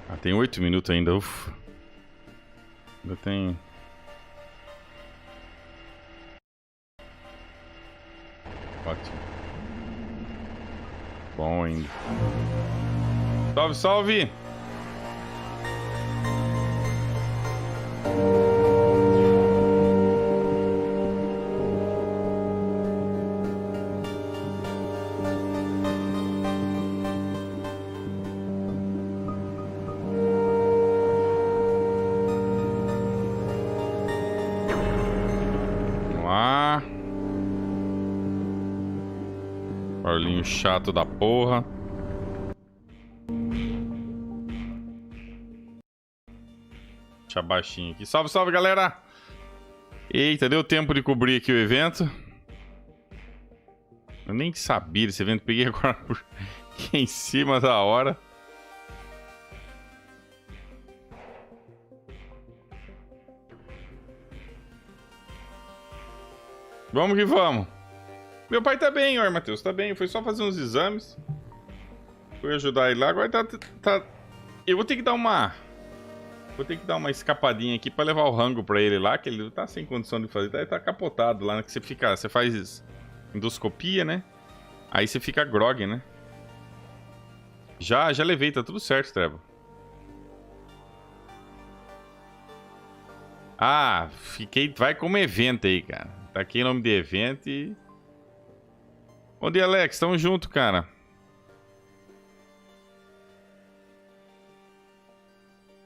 Ah, tem 8 minutos ainda, ufa. Ainda tem... Ótimo. Bom ainda. Salve, salve! Barulhinho chato da porra. Deixa baixinho aqui. Salve, salve, galera! Eita, deu tempo de cobrir aqui o evento. Eu nem sabia desse evento. Peguei agora aqui em cima da hora. Vamos que vamos. Meu pai tá bem, ó, Matheus, tá bem. Foi só fazer uns exames. Fui ajudar ele lá. Agora tá... Eu vou ter que dar uma... escapadinha aqui pra levar o rango pra ele lá, que ele tá sem condição de fazer. Ele tá capotado lá, né? Que você faz endoscopia, né? Aí você fica grog, né? Já levei, tá tudo certo, Trevor. Ah, vai como evento aí, cara. Tá aqui em nome de evento e... Bom dia, Alex. Tamo junto, cara.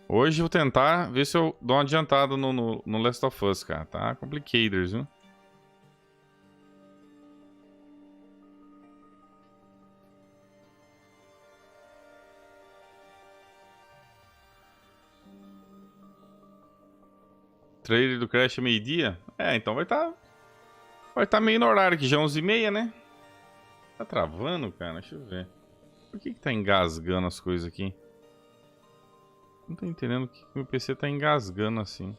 Hoje eu vou tentar ver se eu dou uma adiantada no Last of Us, cara. Tá complicaders, viu? Trailer do Crash é meio-dia? É, então vai tá meio no horário aqui, já 11h30, né? Tá travando, cara? Deixa eu ver. Por que tá engasgando as coisas aqui? Não tô entendendo que meu PC tá engasgando assim.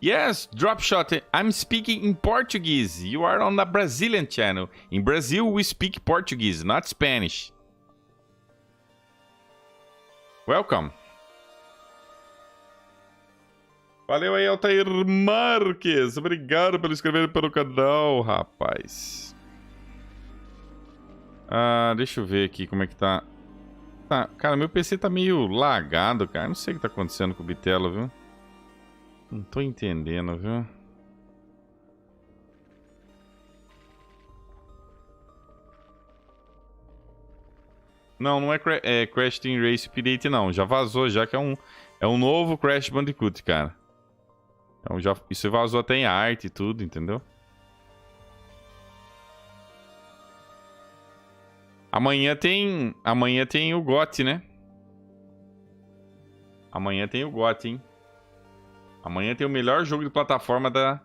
Yes, Dropshot. I'm speaking in Portuguese. You are on the Brazilian channel. In Brazil, we speak Portuguese, not Spanish. Welcome. Valeu aí, Altair Marques. Obrigado por inscrever pelo canal, rapaz. Deixa eu ver aqui como é que tá. Tá, cara, meu PC tá meio lagado, cara. Não sei o que tá acontecendo com o Bitelo, viu? Não tô entendendo, viu? Não é Crash Team Race Update, não. Já vazou, já que é um novo Crash Bandicoot, cara. Então isso vazou até em arte e tudo, entendeu? Amanhã tem o GOT, né? Amanhã tem o GOT, hein? Amanhã tem o melhor jogo de plataforma da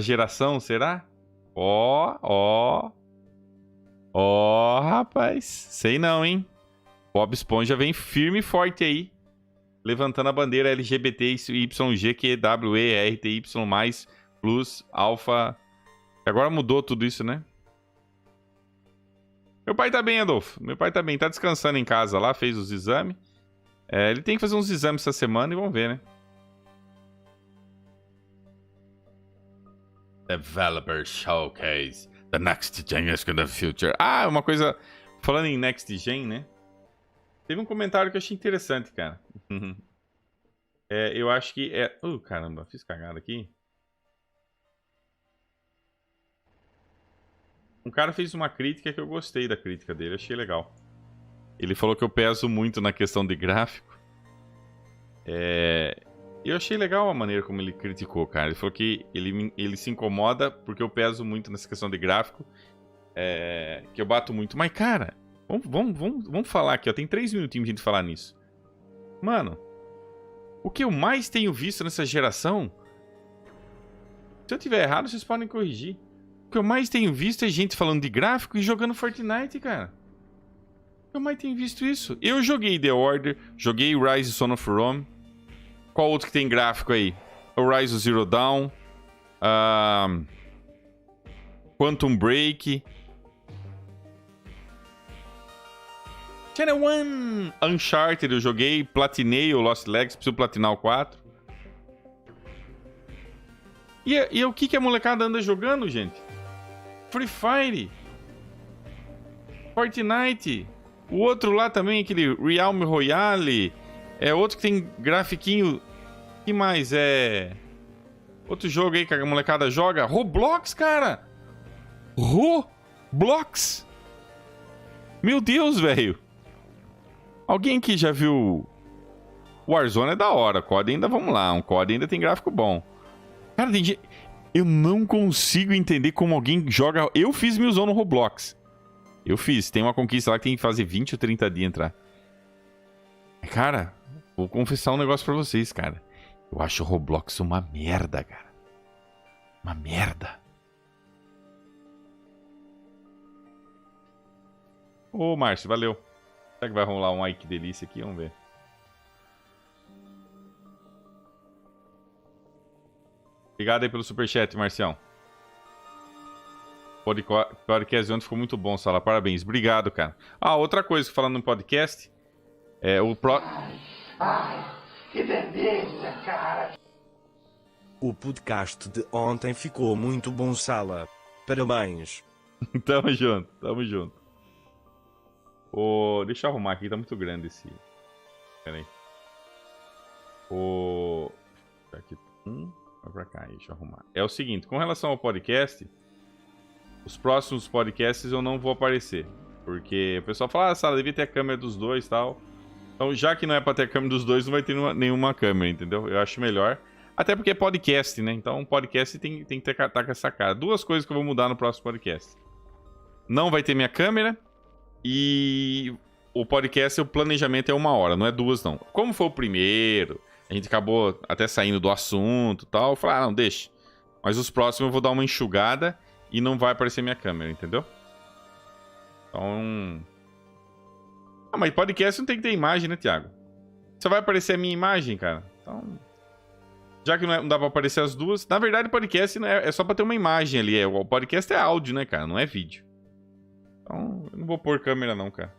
geração, será? Ó, rapaz. Sei não, hein? Bob Esponja vem firme e forte aí. Levantando a bandeira LGBT, YG, QWE, RTY+, Plus, Alpha. Agora mudou tudo isso, né? Meu pai tá bem, Adolfo. Meu pai tá bem. Tá descansando em casa lá, fez os exames. Ele tem que fazer uns exames essa semana e vamos ver, né? Developer Showcase. The Next Gen is the future. Ah, uma coisa... Falando em Next Gen, né? Teve um comentário que eu achei interessante, cara. Eu acho que é... caramba, fiz cagada aqui. Um cara fez uma crítica que eu gostei da crítica dele, achei legal. Ele falou que eu peso muito na questão de gráfico. Eu achei legal a maneira como ele criticou, cara. Ele falou que ele se incomoda porque eu peso muito nessa questão de gráfico. Que eu bato muito. Mas, cara, vamos falar aqui, ó. Tem 3 minutinhos pra gente falar nisso. Mano, o que eu mais tenho visto nessa geração... Se eu tiver errado, vocês podem corrigir. O que eu mais tenho visto é gente falando de gráfico e jogando Fortnite, cara. O que eu mais tenho visto isso? Eu joguei The Order, joguei Rise Son of Rome. Qual outro que tem gráfico aí? Horizon Zero Dawn. Quantum Break. Channel One. Uncharted eu joguei. Platinei o Lost Legacy. Preciso platinar o 4. E o que a molecada anda jogando, gente? Free Fire. Fortnite. O outro lá também, aquele Realm Royale. É outro que tem grafiquinho. Que mais? Outro jogo aí que a molecada joga. Roblox, cara. Roblox. Meu Deus, velho. Alguém aqui já viu... Warzone é da hora. COD ainda, vamos lá. Um COD ainda tem gráfico bom. Cara, tem gente... Eu não consigo entender como alguém joga... Eu fiz 1000 no Roblox. Eu fiz. Tem uma conquista lá que tem que fazer 20 ou 30 dias entrar. Cara, vou confessar um negócio pra vocês, cara. Eu acho o Roblox uma merda, cara. Uma merda. Ô, Márcio, valeu. Será que vai rolar um ai que delícia aqui? Vamos ver. Obrigado aí pelo superchat, Marcião. Podcast ontem ficou muito bom, Sala. Parabéns. Obrigado, cara. Outra coisa, falando no podcast. Que delícia, cara. O podcast de ontem ficou muito bom, Sala. Parabéns. Tamo junto, tamo junto. Deixa eu arrumar aqui, tá muito grande esse. Pera aí. Aqui. Vai pra cá, deixa eu arrumar. É o seguinte, com relação ao podcast, os próximos podcasts eu não vou aparecer. Porque o pessoal fala, Sala, devia ter a câmera dos dois e tal. Então, já que não é pra ter a câmera dos dois, não vai ter nenhuma câmera, entendeu? Eu acho melhor. Até porque é podcast, né? Então, podcast tem que estar com essa cara. Duas coisas que eu vou mudar no próximo podcast. Não vai ter minha câmera. E o podcast, o planejamento é 1 hora, não é 2, não. Como foi o primeiro, a gente acabou até saindo do assunto e tal. Eu falei, não, deixa. Mas os próximos eu vou dar uma enxugada e não vai aparecer minha câmera, entendeu? Então... mas podcast não tem que ter imagem, né, Thiago? Só vai aparecer a minha imagem, cara. Então... já que não dá pra aparecer as duas... Na verdade, podcast é só pra ter uma imagem ali. O podcast é áudio, né, cara? Não é vídeo. Então, eu não vou pôr câmera não, cara.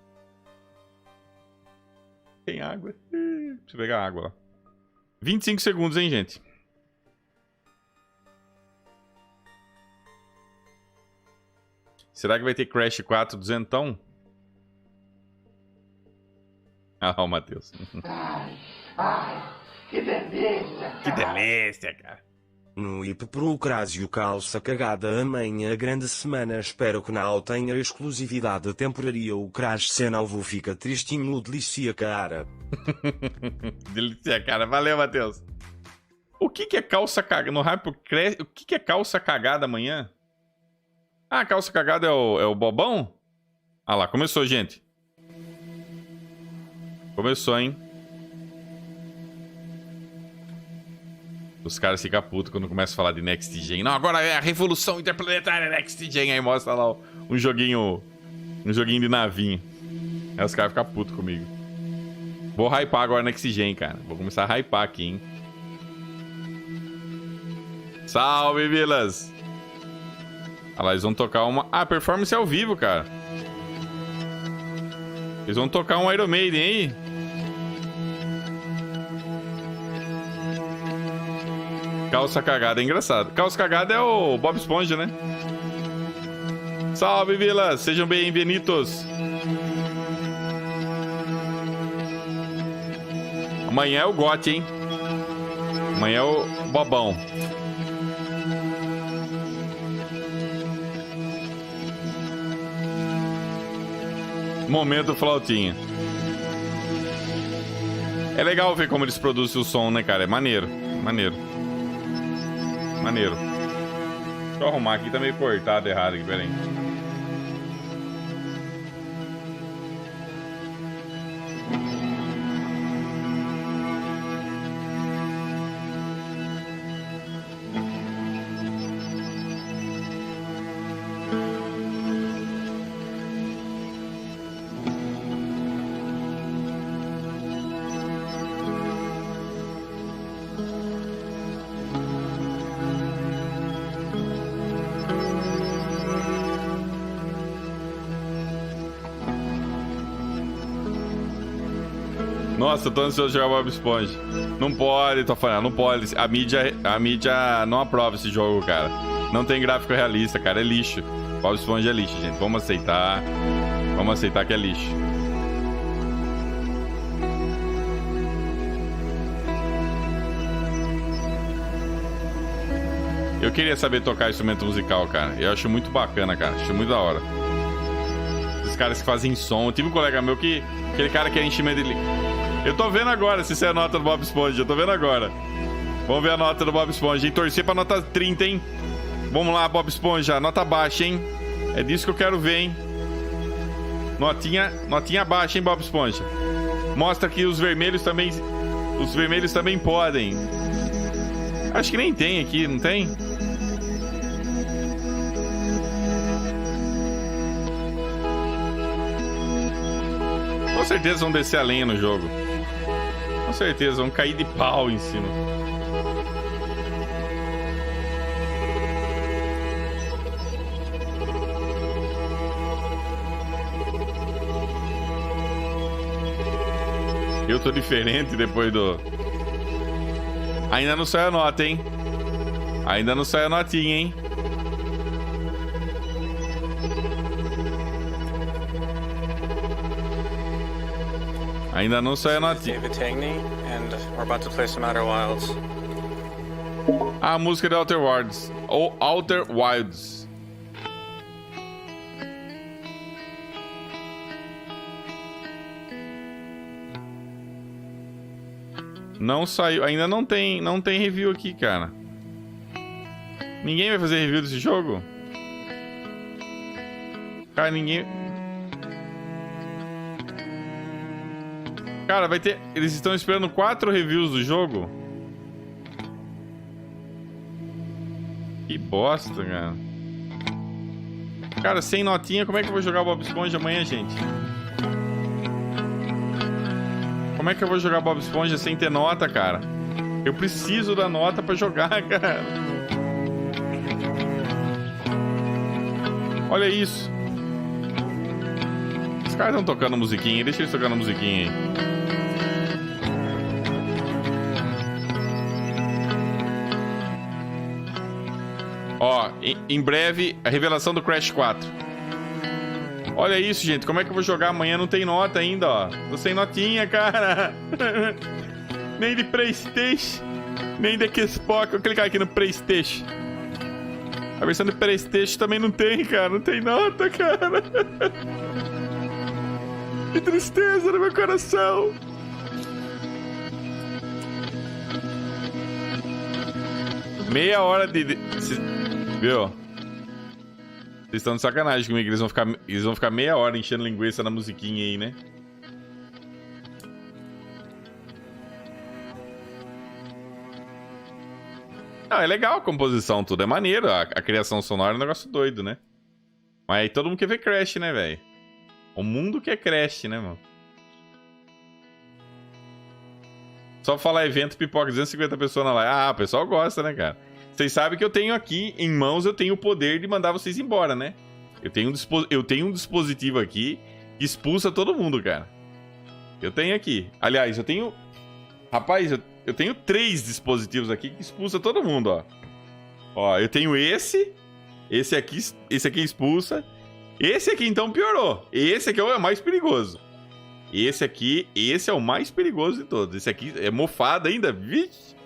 Tem água? Deixa eu pegar água lá. 25 segundos, hein, gente? Será que vai ter Crash 4 200? O Matheus. Que delícia, cara. Que delícia, cara. No IP Procrásio calça cagada amanhã grande semana. Espero que não tenha exclusividade temporária. O Crash cena alvo fica tristinho. Delícia, cara. Delícia, cara. Valeu, Matheus. O que é calça cagada? No Hype Crash, o que é calça cagada amanhã? Calça cagada é o bobão? Lá, começou, gente. Começou, hein? Os caras ficam putos quando começam a falar de Next Gen. Não, agora é a revolução interplanetária Next Gen. Aí mostra lá um joguinho de navinha. Aí os caras ficam putos comigo. Vou hypar agora Next Gen, cara. Vou começar a hypar aqui, hein. Salve, Vilas! Olha lá, eles vão tocar uma... performance ao vivo, cara. Eles vão tocar um Iron Maiden aí. Calça cagada é engraçado. Calça cagada é o Bob Esponja, né? Salve, Vilas! Sejam bem-vindos! Amanhã é o GOT, hein? Amanhã é o Bobão. Momento flautinha. É legal ver como eles produzem o som, né, cara? É maneiro. Maneiro. Maneiro. Deixa eu arrumar aqui, tá meio cortado errado aqui, pera aí. Nossa, eu tô ansioso de jogar Bob Esponja. Não pode, tô falando, não pode. A mídia não aprova esse jogo, cara. Não tem gráfico realista, cara. É lixo. Bob Esponja é lixo, gente. Vamos aceitar. Vamos aceitar que é lixo. Eu queria saber tocar instrumento musical, cara. Eu acho muito bacana, cara. Acho muito da hora. Esses caras que fazem som. Eu tive um colega meu que... Aquele cara que é enchimento dele. Eu tô vendo agora se isso é a nota do Bob Esponja. Eu tô vendo agora. Vamos ver a nota do Bob Esponja. E torcer pra nota 30, hein? Vamos lá, Bob Esponja. Nota baixa, hein? É disso que eu quero ver, hein? Notinha baixa, hein, Bob Esponja? Mostra que os vermelhos também... Os vermelhos também podem. Acho que nem tem aqui, não tem? Com certeza vão descer a lenha no jogo. Com certeza vão cair de pau em cima. Eu tô diferente depois do... Ainda não saiu a nota, hein? Ainda não saiu a notinha, hein? Ainda não saiu a notinha. A música de Outer Wilds. Ou Outer Wilds. Não saiu, ainda não tem review aqui, cara. Ninguém vai fazer review desse jogo? Cara, ninguém... Cara, vai ter... Eles estão esperando 4 reviews do jogo? Que bosta, cara. Cara, sem notinha, como é que eu vou jogar Bob Esponja amanhã, gente? Como é que eu vou jogar Bob Esponja sem ter nota, cara? Eu preciso da nota pra jogar, cara. Olha isso. Os caras estão tocando musiquinha. Deixa eles tocando musiquinha aí. Ó, em breve, a revelação do Crash 4. Olha isso, gente. Como é que eu vou jogar amanhã? Não tem nota ainda, ó. Tô sem notinha, cara. Nem de PlayStation. Nem de Xbox. Vou clicar aqui no PlayStation. A versão de PlayStation também não tem, cara. Não tem nota, cara. Que tristeza no meu coração. Meia hora de... Viu? Vocês estão de sacanagem comigo. Eles vão ficar meia hora enchendo linguiça na musiquinha aí, né? Ah, é legal a composição, tudo é maneiro. A criação sonora é um negócio doido, né? Mas aí todo mundo quer ver Crash, né, velho? O mundo quer Crash, né, mano? Só falar evento, pipoca 250 pessoas na live. Ah, o pessoal gosta, né, cara? Vocês sabem que eu tenho aqui em mãos, eu tenho o poder de mandar vocês embora, né? Eu tenho um dispositivo aqui que expulsa todo mundo, cara. Eu tenho aqui. Aliás, eu tenho... Rapaz, eu tenho 3 dispositivos aqui que expulsa todo mundo, ó. Ó, eu tenho esse aqui expulsa. Esse aqui, então, piorou. Esse aqui é o mais perigoso. Esse é o mais perigoso de todos. Esse aqui é mofado ainda, vixe.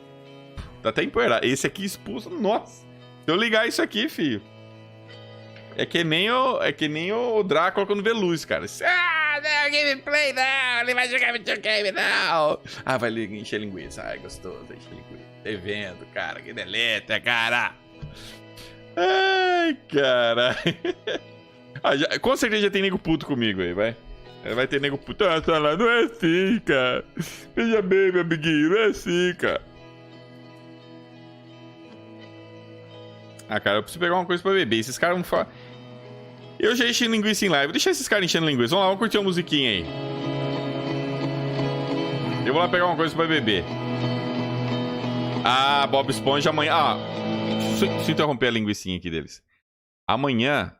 Tá até empoeirado. Esse aqui expulsa. Nossa. Se eu ligar isso aqui, filho. É que nem o Drácula quando vê luz, cara. Ah, não, gameplay não. Ele vai jogar videogame, não. Ah, vai encher linguiça. Ai, gostoso. Encher linguiça. Evento, cara. Que deleta, cara. Ai, cara. Ah, com certeza já tem nego puto comigo aí, vai. Vai ter nego puto. Ah, tá lá. Não é assim, cara. Veja bem, meu amiguinho. Não é assim, cara. Ah, cara, eu preciso pegar uma coisa pra beber. Esses caras vão falar... Eu já enchi linguiça em live. Deixa esses caras enchendo linguiça. Vamos lá, vamos curtir uma musiquinha aí. Eu vou lá pegar uma coisa pra beber. Ah, Bob Esponja amanhã... Ah, deixa eu interromper a linguicinha aqui deles. Amanhã,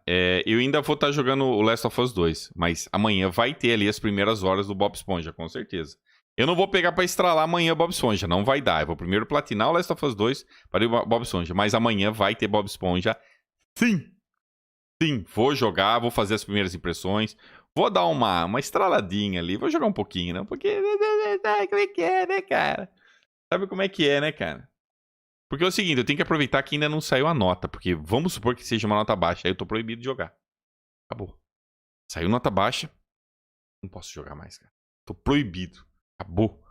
eu ainda vou estar jogando o Last of Us 2. Mas amanhã vai ter ali as primeiras horas do Bob Esponja, com certeza. Eu não vou pegar pra estralar amanhã Bob Esponja. Não vai dar. Eu vou primeiro platinar o Last of Us 2 para o Bob Esponja. Mas amanhã vai ter Bob Esponja. Sim. Sim. Vou jogar, vou fazer as primeiras impressões. Vou dar uma estraladinha ali. Vou jogar um pouquinho, né? Porque... Como é que é, né, cara? Sabe como é que é, né, cara? Porque é o seguinte, eu tenho que aproveitar que ainda não saiu a nota. Porque vamos supor que seja uma nota baixa. Aí eu tô proibido de jogar. Acabou. Saiu nota baixa. Não posso jogar mais, cara. Tô proibido. Acabou.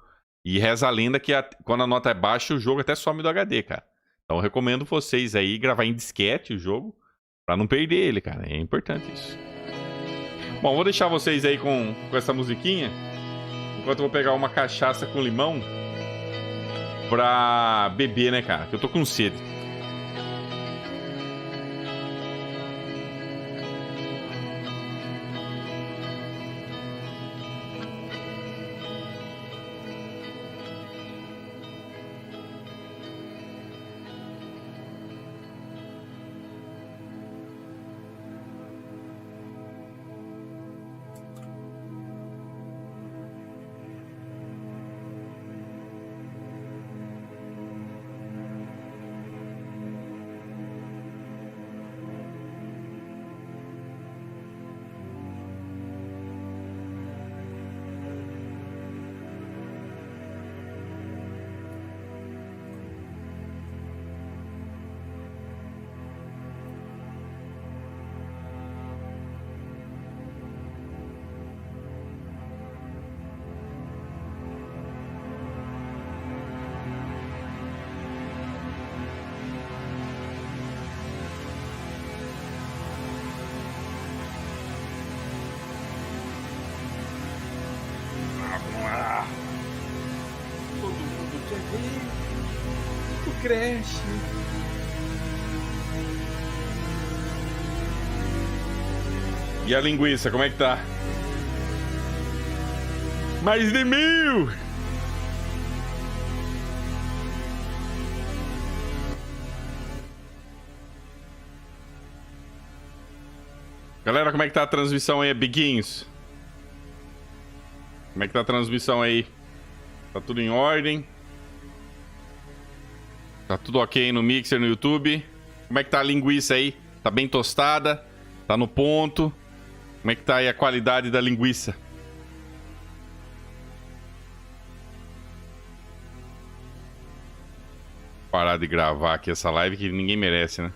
E reza a lenda que quando a nota é baixa, o jogo até some do HD, cara. Então eu recomendo vocês aí gravar em disquete o jogo pra não perder ele, cara. É importante isso. Bom, vou deixar vocês aí com essa musiquinha. Enquanto eu vou pegar uma cachaça com limão pra beber, né, cara? Que eu tô com sede. Todo mundo quer ver o Crash. E a linguiça, como é que tá? Mais de 1000! Galera, como é que tá a transmissão aí, biguinhos? Como é que tá a transmissão aí? Tá tudo em ordem? Tá tudo ok no Mixer, no YouTube? Como é que tá a linguiça aí? Tá bem tostada? Tá no ponto? Como é que tá aí a qualidade da linguiça? Parar de gravar aqui essa live que ninguém merece, né?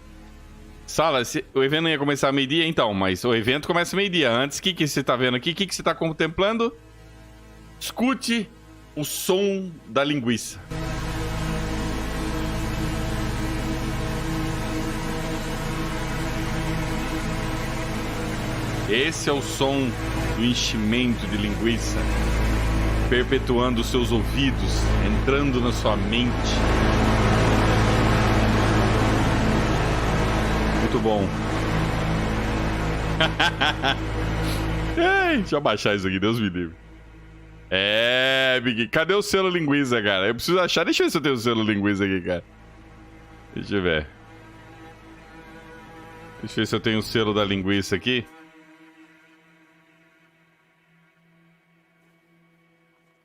Sala, o evento não ia começar meio-dia, então, mas o evento começa meio-dia. Antes, o que você tá vendo aqui? O que você tá contemplando? Escute o som da linguiça. Esse é o som do enchimento de linguiça, perpetuando os seus ouvidos, entrando na sua mente. Muito bom. Ai, deixa eu abaixar isso aqui, Deus me livre. É, Big, cadê o selo linguiça, cara? Eu preciso achar. Deixa eu ver se eu tenho o selo linguiça aqui, cara. Deixa eu ver. Deixa eu ver se eu tenho o selo da linguiça aqui.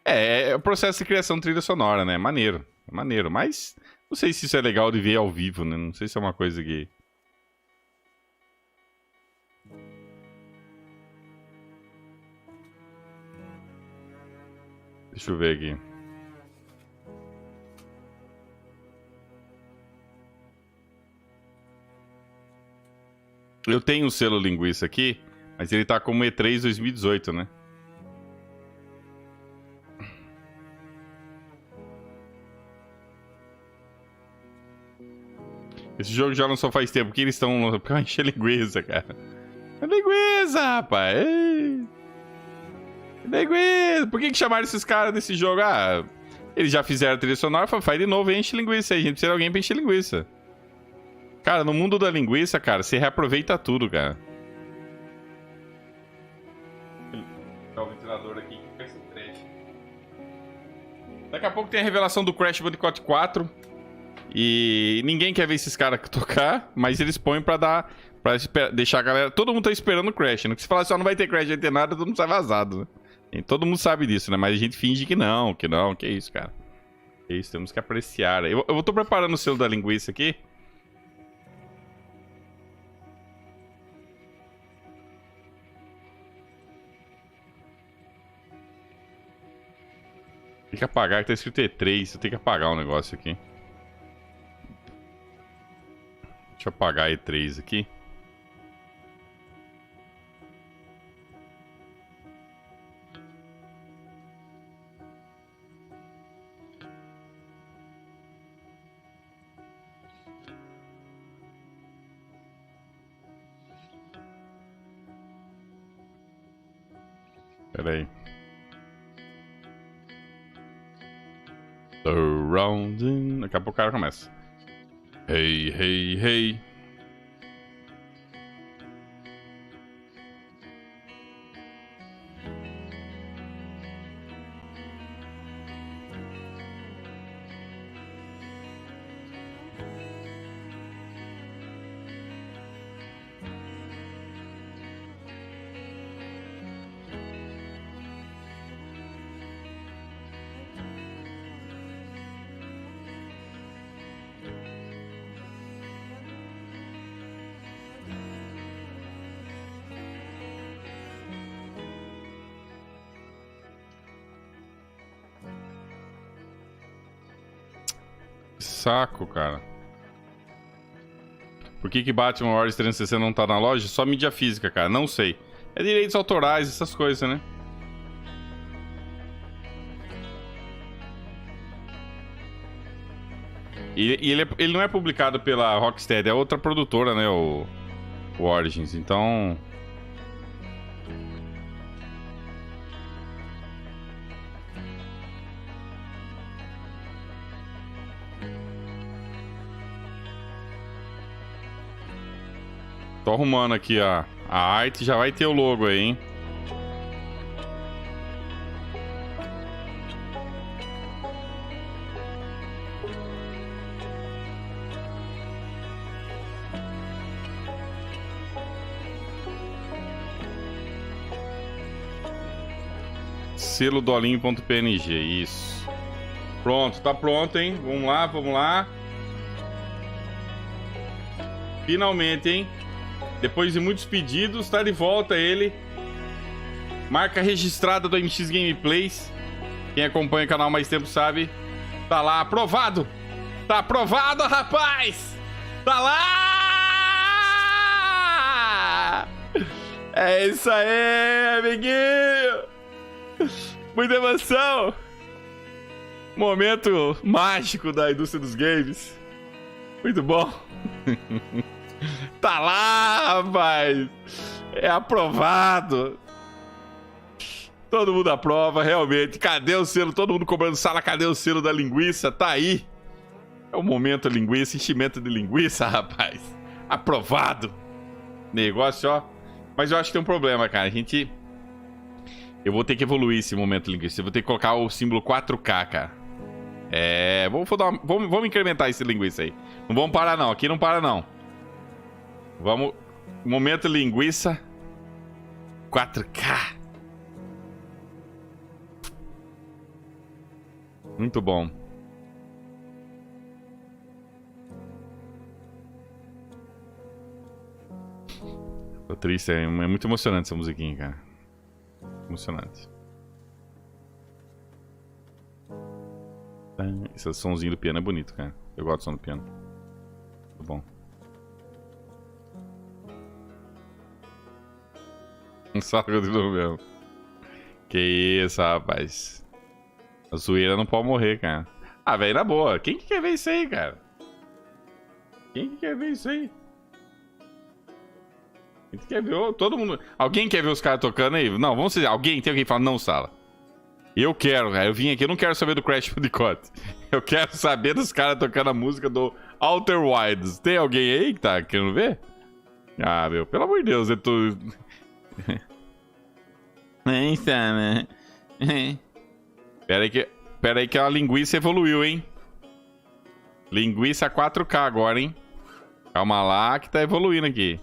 É o processo de criação de trilha sonora, né? Maneiro, maneiro. Mas não sei se isso é legal de ver ao vivo, né? Não sei se é uma coisa que... Deixa eu ver aqui. Eu tenho o selo linguiça aqui, mas ele tá como E3 2018, né? Esse jogo já lançou faz tempo. Por que eles estão... Porque vai encher linguiça, cara. É linguiça, rapaz. Ei. Linguiça. Por que chamaram esses caras desse jogo? Ah, eles já fizeram a trilha sonora. Faz de novo e enche linguiça aí. A gente precisa de alguém pra encher linguiça. Cara, no mundo da linguiça, cara, você reaproveita tudo, cara. Vou botar o ventilador aqui que fica esse trecho. Daqui a pouco tem a revelação do Crash Bandicoot 4. E ninguém quer ver esses caras tocar, mas eles põem pra dar... Pra deixar a galera... Todo mundo tá esperando o Crash, né? Porque se falar só não vai ter Crash, não vai ter nada, todo mundo sai vazado, né? E todo mundo sabe disso, né? Mas a gente finge que não. Que isso, cara. Que isso, temos que apreciar. Eu tô preparando o selo da linguiça aqui. Tem que apagar, que tá escrito E3. Eu tenho que apagar o negócio aqui. Deixa eu apagar E3 aqui. Pera aí. Surrounding. Daqui a pouco o cara começa. Hey, hey, hey. Saco, cara. Por que Batman Origins 360 não tá na loja? Só mídia física, cara. Não sei. É direitos autorais, essas coisas, né? E ele não é publicado pela Rocksteady, é outra produtora, né? O Origins. Então... Tô arrumando aqui a arte, já vai ter o logo aí, hein? Selo dolinho.png, isso. Pronto, tá pronto, hein? Vamos lá, vamos lá. Finalmente, hein? Depois de muitos pedidos, tá de volta ele. Marca registrada do MX Gameplays. Quem acompanha o canal há mais tempo sabe. Tá lá, aprovado! Tá aprovado, rapaz! Tá lá! É isso aí, amiguinho! Muita emoção! Momento mágico da indústria dos games. Muito bom! Tá lá, rapaz! É aprovado! Todo mundo aprova, realmente. Cadê o selo? Todo mundo cobrando sala, cadê o selo da linguiça? Tá aí! É o momento linguiça, enchimento de linguiça, rapaz! Aprovado! Negócio, ó. Mas eu acho que tem um problema, cara. Eu vou ter que evoluir esse momento linguiça. Eu vou ter que colocar o símbolo 4K, cara. Vamos incrementar esse linguiça aí. Não vamos parar, não. Aqui não para, não. Vamos. Momento linguiça. 4K. Muito bom. Tô triste. É muito emocionante essa musiquinha, cara. Emocionante. Esse somzinho do piano é bonito, cara. Eu gosto do som do piano. Muito bom. Um saco de novo mesmo. Que isso, rapaz. A zoeira não pode morrer, cara. Ah, velho, na boa. Quem que quer ver isso aí, cara? Quem que quer ver isso aí? Quem que quer ver? Todo mundo... Alguém quer ver os caras tocando aí? Não, vamos dizer. Tem alguém que fala, não, Sala. Eu quero, cara. Eu vim aqui, eu não quero saber do Crash Bandicoot. Eu quero saber dos caras tocando a música do Outer Wilds. Tem alguém aí que tá querendo ver? Ah, meu, pelo amor de Deus, eu tô... Pera aí que a linguiça evoluiu, hein? Linguiça 4K agora, hein? Calma lá que tá evoluindo aqui.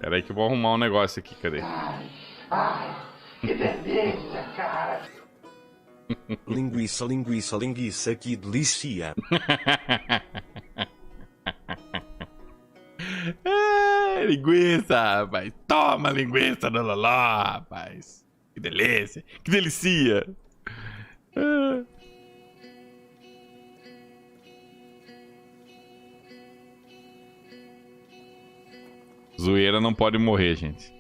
Pera aí que eu vou arrumar um negócio aqui, cadê? Que delícia, cara. Linguiça, linguiça, linguiça, que delícia. Linguiça, rapaz. Toma linguiça do Loló, rapaz. Que delícia. Que delicia. Zoeira não pode morrer, gente.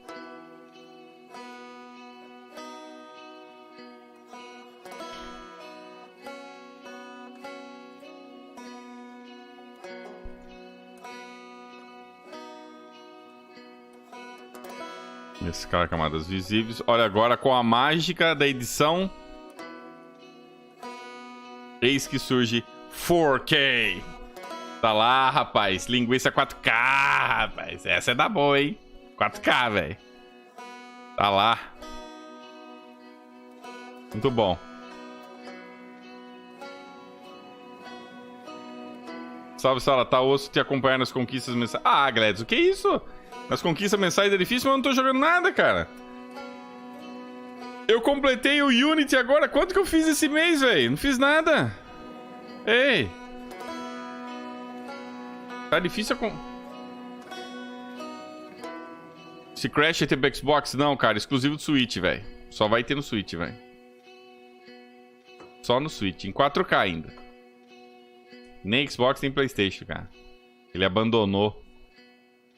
Escalar camadas visíveis. Olha agora com a mágica da edição. Eis que surge 4K. Tá lá, rapaz. Linguiça 4K, rapaz. Essa é da boa, hein? 4K, velho. Tá lá. Muito bom. Salve, Sala. Tá osso te acompanhar nas conquistas mensais. Ah, Gladys, o que é isso? Nas conquistas mensais é difícil, mas eu não tô jogando nada, cara. Eu completei o Unity agora. Quanto que eu fiz esse mês, velho? Não fiz nada. Ei. Tá difícil Se Crash tem pro Xbox? Não, cara. Exclusivo do Switch, velho. Só vai ter no Switch, velho. Só no Switch. Em 4K ainda. Nem Xbox, nem PlayStation, cara. Ele abandonou.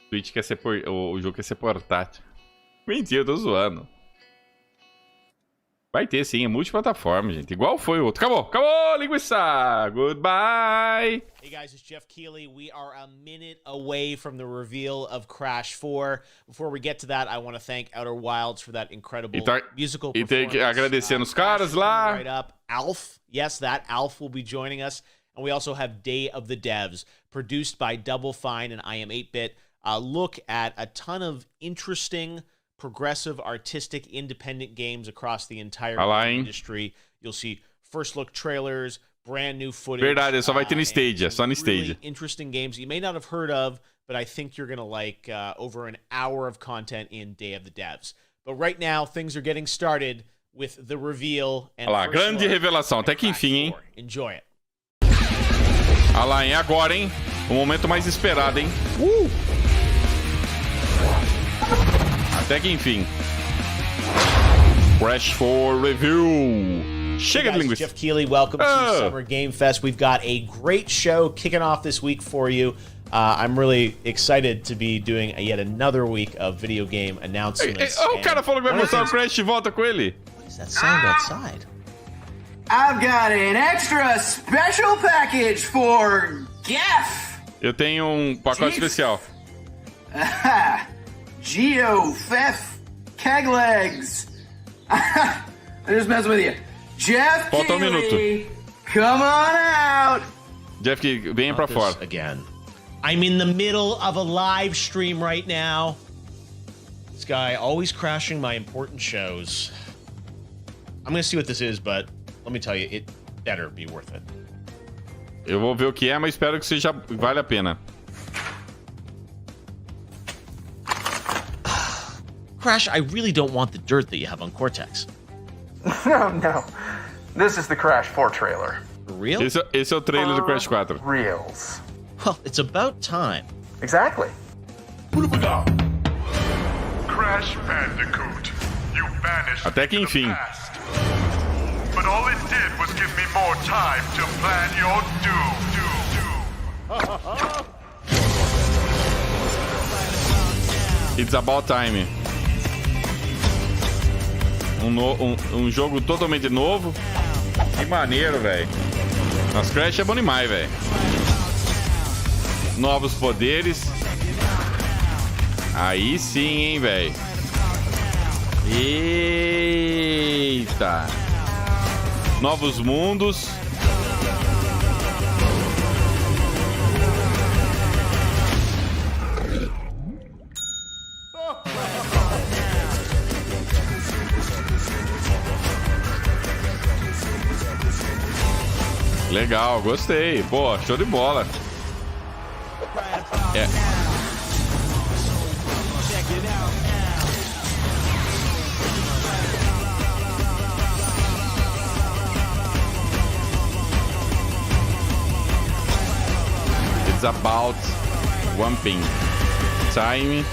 O Switch quer ser o jogo quer ser portátil. Mentira, eu tô zoando. Vai ter sim, é multiplataforma, gente. Igual foi o outro. Acabou, acabou, linguiça. Goodbye. Hey guys, it's Jeff Keighley. We are a minute away from the reveal of Crash 4. Before we get to that, I want to thank Outer Wilds for that incredible musical performance. E tem que agradecer nos caras lá. Right up. Alf, yes, that Alf will be joining us. And we also have Day of the Devs, produced by Double Fine and I Am 8-Bit. Look at a ton of interesting, progressive, artistic, independent games across the entire industry. You'll see first look trailers, brand new footage. Verdade, só vai ter no Stadia, só no Stadia. Really interesting games you may not have heard of, but I think you're going to like over an hour of content in Day of the Devs. But right now, things are getting started with the reveal. And olha lá, grande revelação, até que enfim, hein? Enjoy it. Olha lá, é agora, hein? O momento mais esperado, hein? Até que enfim. Crash 4 Review. Chega de linguiça. Jeff Keighley, welcome to Summer Game Fest. We've got a great show kicking off this week for you. I'm really excited to be doing yet another week of video game announcements. O cara falou que vai mostrar o Crash de volta com ele. What is that sound outside? I've got an extra special package for Jeff. Eu tenho um pacote especial. Geo, Fef, Keg Legs. I'm just messing with you. Jeff Falta Keighley, come on out. Jeff, venha pra fora. Again. I'm in the middle of a live stream right now. This guy always crashing my important shows. I'm gonna see what this is, but let me tell you, it better be worth it. Eu vou ver o que é, mas espero que seja vale a pena. Crash, I really don't want the dirt that you have on Cortex. No. This is the Crash 4 trailer. For real? Esse é o trailer do Crash 4. Reels. Well, it's about time. Exactly. Crash Bandicoot, you vanished Até que enfim. into the past. But all it did was give me more time to plan your doom. It's about time. Um jogo totalmente novo. Que maneiro, velho. Nossa, Crash é bom demais, velho. Novos poderes. Aí sim, hein, velho. Eita. Novos mundos. Legal, gostei. Pô, show de bola. It's about Wamping Time.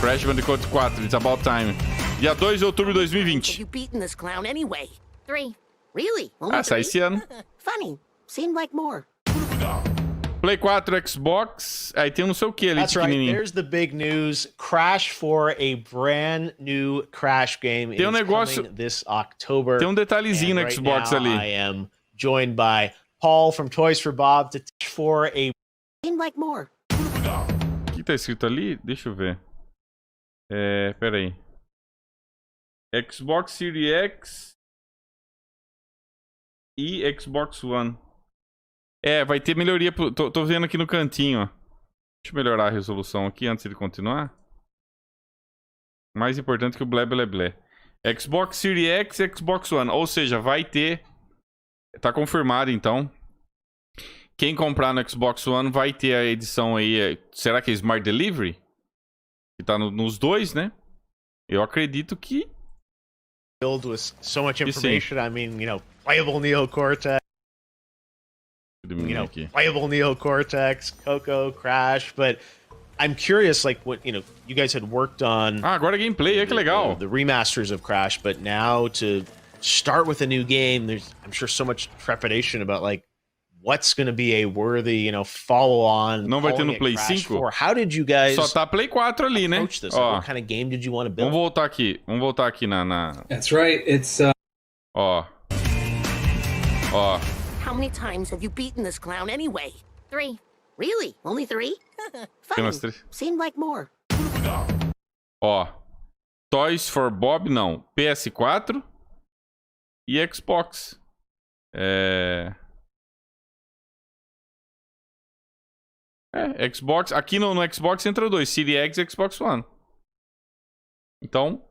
Crash Bandicoot 4, It's About Time. Dia 2 de outubro de 2020. You beaten this clown anyway? 3. Really? Only Ah, sai 3? esse ano. Funny. Seemed like more. Play 4, Xbox. Aí tem um não sei o que ali, That's right. pequenininho. There's the big news. Crash for a brand new Crash game Tem um is negócio- coming this October. Tem um detalhezinho And no right Xbox now, ali. I am joined by Paul from Toys for Bob to teach for a Seemed like more. O que tá escrito ali? Deixa eu ver. Pera aí. Xbox Series X e Xbox One. Vai ter melhoria. Tô vendo aqui no cantinho, ó. Deixa eu melhorar a resolução aqui antes de continuar. Mais importante que o blé blé blé. Xbox Series X e Xbox One. Ou seja, vai ter... Tá confirmado, então. Quem comprar no Xbox One vai ter a edição aí... Será que é Smart Delivery? Que tá nos dois, né? Eu acredito que... build with so much You see. information. I mean, playable Neo Cortex, aqui. playable Neo Cortex, Coco, Crash, but I'm curious, like, what, you guys had worked on Ah, agora é gameplay, que legal. the remasters of Crash, but now to start with a new game, there's, I'm sure, so much trepidation about, like, what's going to be a worthy, follow-on. Não vai ter no calling it Play Crash 5? 4. How did you guys Só tá Play 4 ali, né? approach this? Like, Ó, what kind of game did you want to build? vamos voltar aqui na... That's right. It's Ó. How many times have you beaten this clown anyway? 3. Really? Only 3? Tem Funny. umas três. Seemed like more. Ó. Toys for Bob, não. PS4 e Xbox. Xbox. Aqui no Xbox entra dois. Series X e Xbox One. Então,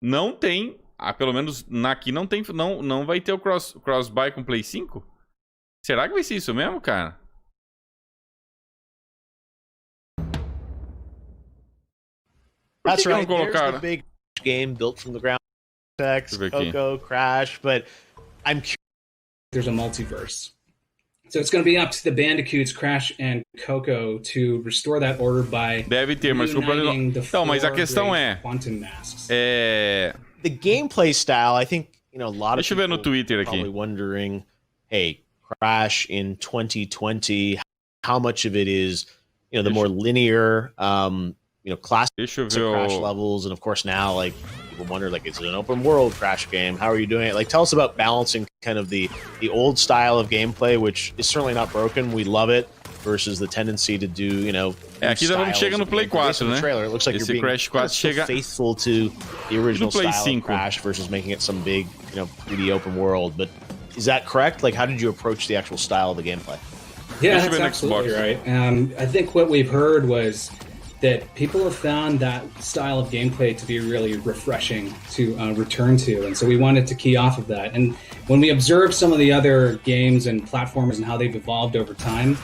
não tem... pelo menos aqui não tem... Não vai ter o cross-buy com Play 5? Será que vai ser isso mesmo, cara? Por That's que não right. There's colocaram? the big game built from the ground. Text, Deixa eu ver aqui. Coco, Crash, but I'm curious. there's a multiverse. So it's going to be up to the Bandicoots, Crash, and Coco to restore that order by Deve ter, mas o problema... reuniting the Não, mas a four questão great é... Quantum Masks. The gameplay style, I think, a lot of Deixa eu ver no people Twitter probably aqui. wondering, hey, Crash in 2020, how much of it is, the more linear, classic Deixa eu ver Crash o... levels, and of course now, like, people wonder, like, is it an open world Crash game? How are you doing it? Like, tell us about balancing kind of the old style of gameplay, which is certainly not broken. We love it, versus the tendency to do, aqui tá falando que chega no Play 4, né? Trailer, it looks like Esse you're being Crash 4 still chega... faithful to the original Play style 5. of Crash versus making it some big, 3D open world. But is that correct? Like, how did you approach the actual style of the gameplay? Yeah, This should that's be an absolutely Xbox. right. I think what we've heard was that people have found that style of gameplay to be really refreshing to return to, and so we wanted to key off of that. And when we observe some of the other games and platformers and how they've evolved over time,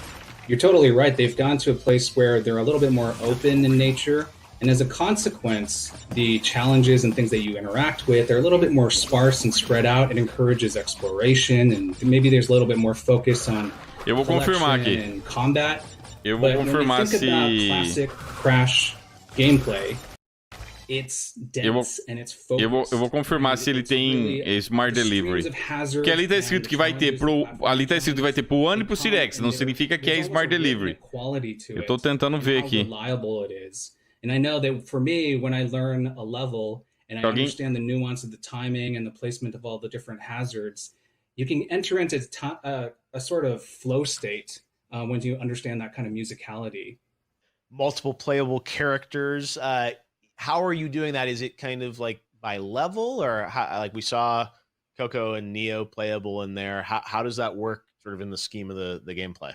you're totally right. They've gone to a place where they're a little bit more open in nature, and as a consequence, the challenges and things that you interact with are a little bit more sparse and spread out. It encourages exploration, and maybe there's a little bit more focus on Eu vou confirmar collection aqui. and combat. Eu vou But when confirmar we think se... about classic Crash gameplay, it's dense and it's focused. Eu vou confirmar And se ele it's tem really Smart the Delivery. streams of hazards Porque ali tá escrito and que vai ter pro... challenges Ali tá escrito que vai ter pro One e pro that Series X. come, Não and significa que é there's Smart almost a Delivery. quality to Eu it tô tentando and ver how aqui. reliable it is. And I know that for me, when I learn a level and I Alguém- understand the nuance of the timing and the placement of all the different hazards, you can enter into a sort of flow state when you understand that kind of musicality. Multiple playable characters. How are you doing that? Is it kind of like by level, or how, like we saw Coco and Neo playable in there? How does that work sort of in the scheme of the gameplay?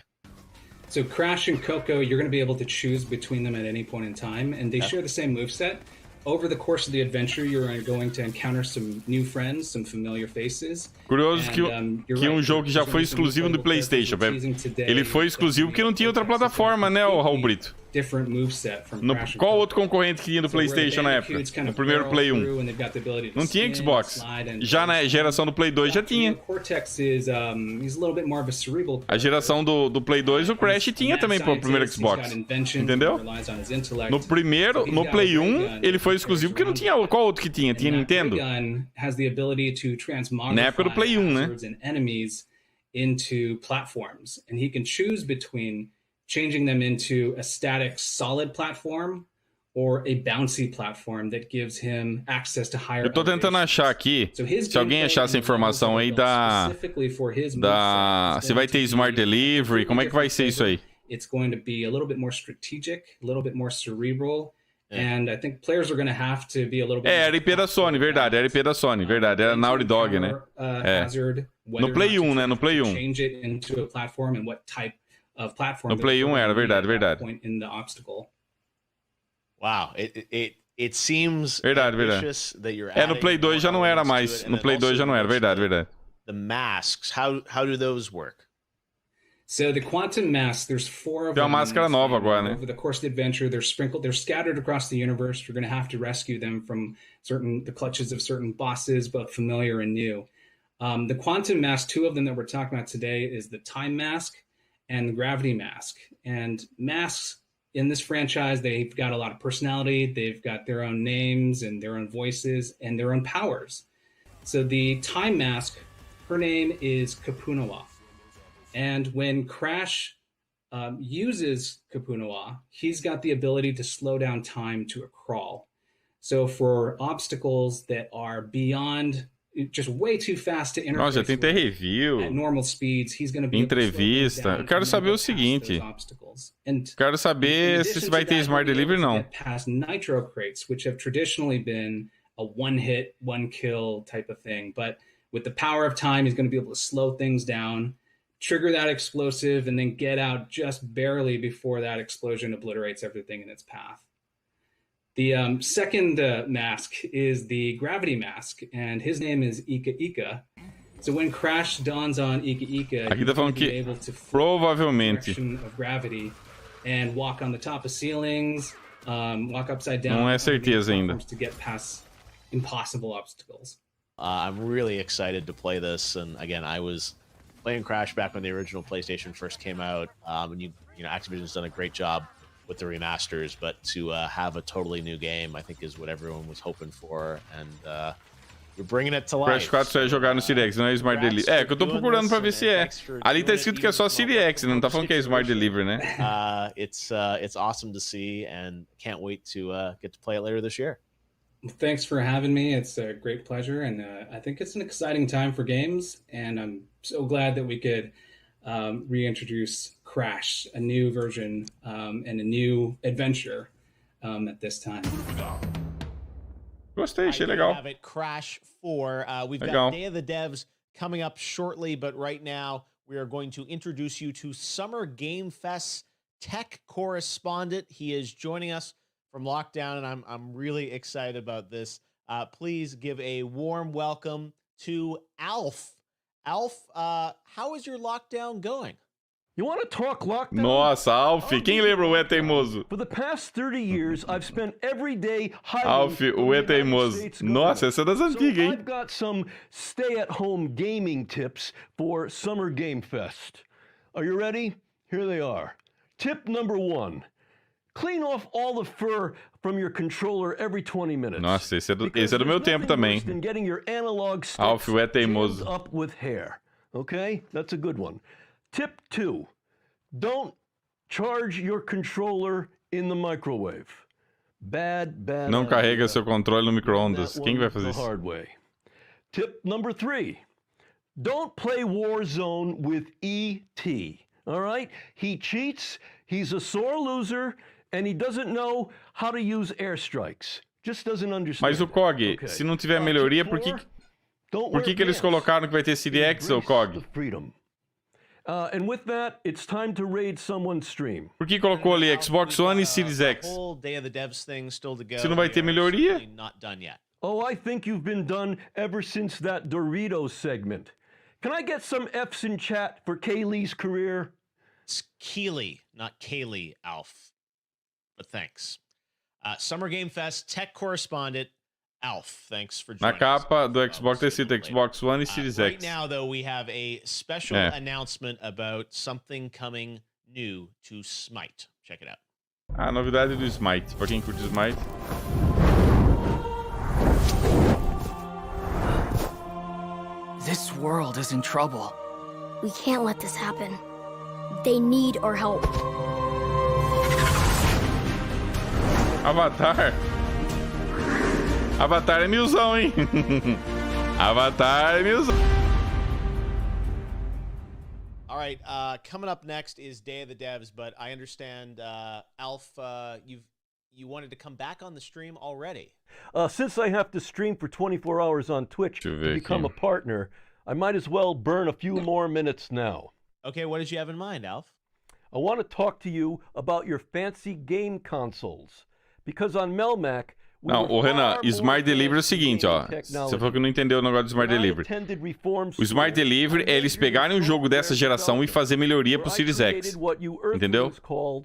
So Crash and Coco, you're going to be able to choose between them at any point in time, and they share the same moveset. Over the course of the adventure, you're going to encounter some new friends, some familiar faces. Curioso And, que, you're que um right, jogo que já there's foi only some exclusivo do playable characters PlayStation. we're teasing today Ele foi exclusivo that porque não tinha outra focus plataforma, né, o Raul completely Brito? different moveset from No, Crash and qual Coco. outro concorrente que tinha do So where the PlayStation na época? Bandicoots kind No of primeiro barrel Play 1. through and they've got the ability to Não tinha spin, Xbox. slide, and Já na geração do Play 2 já tinha. Cortex is he's a little bit more of a cerebral. A geração do Play 2, o Crash tinha também pro primeiro Xbox. Entendeu? No primeiro, no Play 1, ele foi exclusivo porque não tinha. Qual outro que tinha? Tinha Nintendo? Na época do Play 1, né? Into platforms, and he can choose between changing them into a static solid platform or a bouncy platform that gives him access to higher. Eu tô tentando achar aqui, se alguém achar essa informação aí se vai ter Smart Delivery, como é que vai ser isso aí? It's going to be a little bit more strategic, a little bit more cerebral. And I think players are going to have to be a little bit. Era IP da Sony, verdade. Era IP da Sony, verdade. Era Naughty Dog, né? No Play 1, né? No Play 1. Change it into a platform and what type of platform. No Play 1 era, verdade, verdade. In the obstacle. Wow, it seems ambitious that you're no Play 2 já não era mais. No Play 2 já não era, verdade, verdade. The masks, how do those work? So the quantum masks, there's 4 of Tem them. uma máscara nova agora, né? Over the course of the adventure, they're scattered across the universe. You're going to have to rescue them from the clutches of certain bosses, both familiar and new. The quantum mask, 2 of them that we're talking about today, is the time mask and the gravity mask. And masks in this franchise, they've got a lot of personality. They've got their own names and their own voices and their own powers. So the time mask, her name is Kapunawa. And when Crash uses Kapunawa, he's got the ability to slow down time to a crawl. So for obstacles that are beyond, just way too fast to interface. Nossa, tem até review. At normal speeds, he's going to be entrevista. Eu quero saber o seguinte. Quero saber se vai ter Smart Delivery ou não. Past nitro crates, which have traditionally been a one-hit, one-kill type of thing. But with the power of time, he's going to be able to slow things down, trigger that explosive, and then get out just barely before that explosion obliterates everything in its path. The second mask is the gravity mask, and his name is Ika Ika. So when Crash dawns on Ika Ika, Aqui tá falando que able to provavelmente of gravity and walk on the top of ceilings, walk upside down. Não é certeza ainda. To get past impossible obstacles. I'm really excited to play this, and again, I was playing Crash back when the original PlayStation first came out, and you know Activision's done a great job with the remasters, but to have a totally new game, I think is what everyone was hoping for, and you're bringing it to life. Crash 4 só é jogar no Series X, não é Smart Delivery. É, que eu tô procurando pra ver se é. Ali tá escrito que é só Series X, não tá falando que é Smart Delivery, né? It's awesome to see, and can't wait to get to play it later this year. Thanks for having me. It's a great pleasure, and I think it's an exciting time for games, and I'm so glad that we could reintroduce Crash, a new version and a new adventure at this time. Gostei, achei legal. Have it, Crash 4. We've Legal. got Day of the Devs coming up shortly, but right now we are going to introduce you to Summer Game Fest tech correspondent. He is joining us from lockdown, and I'm really excited about this. Please give a warm welcome to Alf. Alf, how is your lockdown going? You want to talk lockdown? Nossa, Alf, quem lembra o É Teimoso? For the past 30 years, I've spent every day hiding. Alf, o É Teimoso. Nossa, essa é das antigas, hein? I've got some stay-at-home gaming tips for Summer Game Fest. Are you ready? Here they are. Tip number 1. Clean off all the fur from your controller every 20 minutes. Nossa, esse é do meu tempo também. Getting your analog sticks Alf, o É Teimoso. up with hair. Okay? That's a good one. Tip 2. Don't charge your controller in the microwave. Bad. Não carrega seu controle no micro-ondas. Quem vai fazer isso? Hard way. Tip number 3. Don't play Warzone with E.T. All right? He cheats, he's a sore loser, and he doesn't know how to use airstrikes. Just doesn't understand. Mas o COG, se não tiver melhoria, por que eles colocaram que vai ter Series X ou COG? And with that, it's time to raid someone's stream. Por que colocou ali Xbox One e Series X? Day of the Devs thing still to go. Se não vai ter melhoria? Not done yet. Oh, I think you've been done ever since that Doritos segment. Can I get some F's in chat for Kaylee's career? It's Keeley, not Kaylee, Alf. but thanks. Summer Game Fest tech correspondent Alf, thanks for joining Na capa us. do Xbox tem escrito Xbox One e Series Right X. now, though, we have a special announcement about something coming new to Smite. Check it out. A novidade do Smite. Pra quem curte Smite. This world is in trouble. We can't let this happen. They need our help. Avatar. Avatar é milzão, hein? Avatar é milzão. All right, coming up next is Day of the Devs, but I understand, Alf, you wanted to come back on the stream already. Since I have to stream for 24 hours on Twitch to become a partner, I might as well burn a few more minutes now. Okay, what did you have in mind, Alf? I want to talk to you about your fancy game consoles. Because on Melmac, não, o Renan, Smart Delivery é o seguinte, ó. Você falou que não entendeu o negócio do Smart Delivery. O Smart Delivery é eles pegarem um jogo dessa geração e fazer melhoria pro Series X. Entendeu?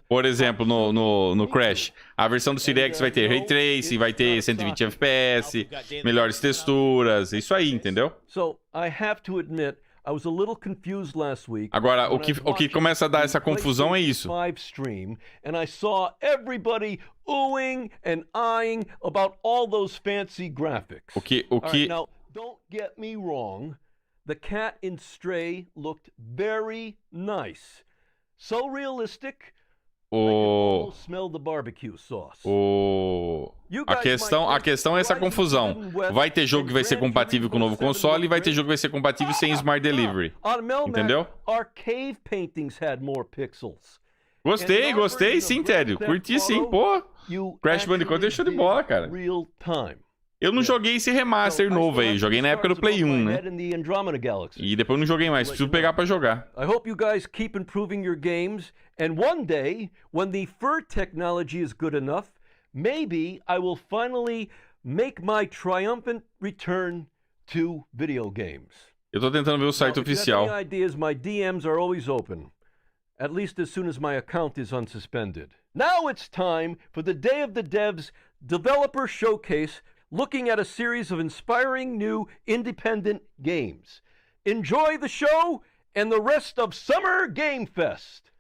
Por exemplo, no Crash, a versão do Series X vai ter Ray Tracing, vai ter 120 FPS, melhores texturas, isso aí, entendeu? So, I have to admit, I was a little confused last week. Agora, o que começa a dar essa confusão é isso. Stream, and I saw everybody oohing and eyeing about all those fancy graphics. Right, now, don't get me wrong. The cat in Stray looked very nice. So realistic. Smell the barbecue sauce. A questão é essa confusão. Vai ter jogo que vai ser compatível com o novo console e vai ter jogo que vai ser compatível sem Smart Delivery. Entendeu? Our cave paintings had more pixels. Gostei sim, Tédio. Curti sim, pô. Crash Bandicoot é show de bola, cara. Eu não joguei esse remaster novo aí, joguei na época do Play 1, né? E depois não joguei mais, preciso pegar pra jogar. I hope you guys keep improving your games, and one day, when the fur technology is good enough, maybe I will finally make my triumphant return to video games. Eu tô tentando ver o site oficial. If you have any ideas, my DMs are always open. At least as soon as my account is unsuspended. Now it's time for the Day of the Devs Developer Showcase, looking at a series of inspiring new independent games. Enjoy the show and the rest of Summer Game Fest.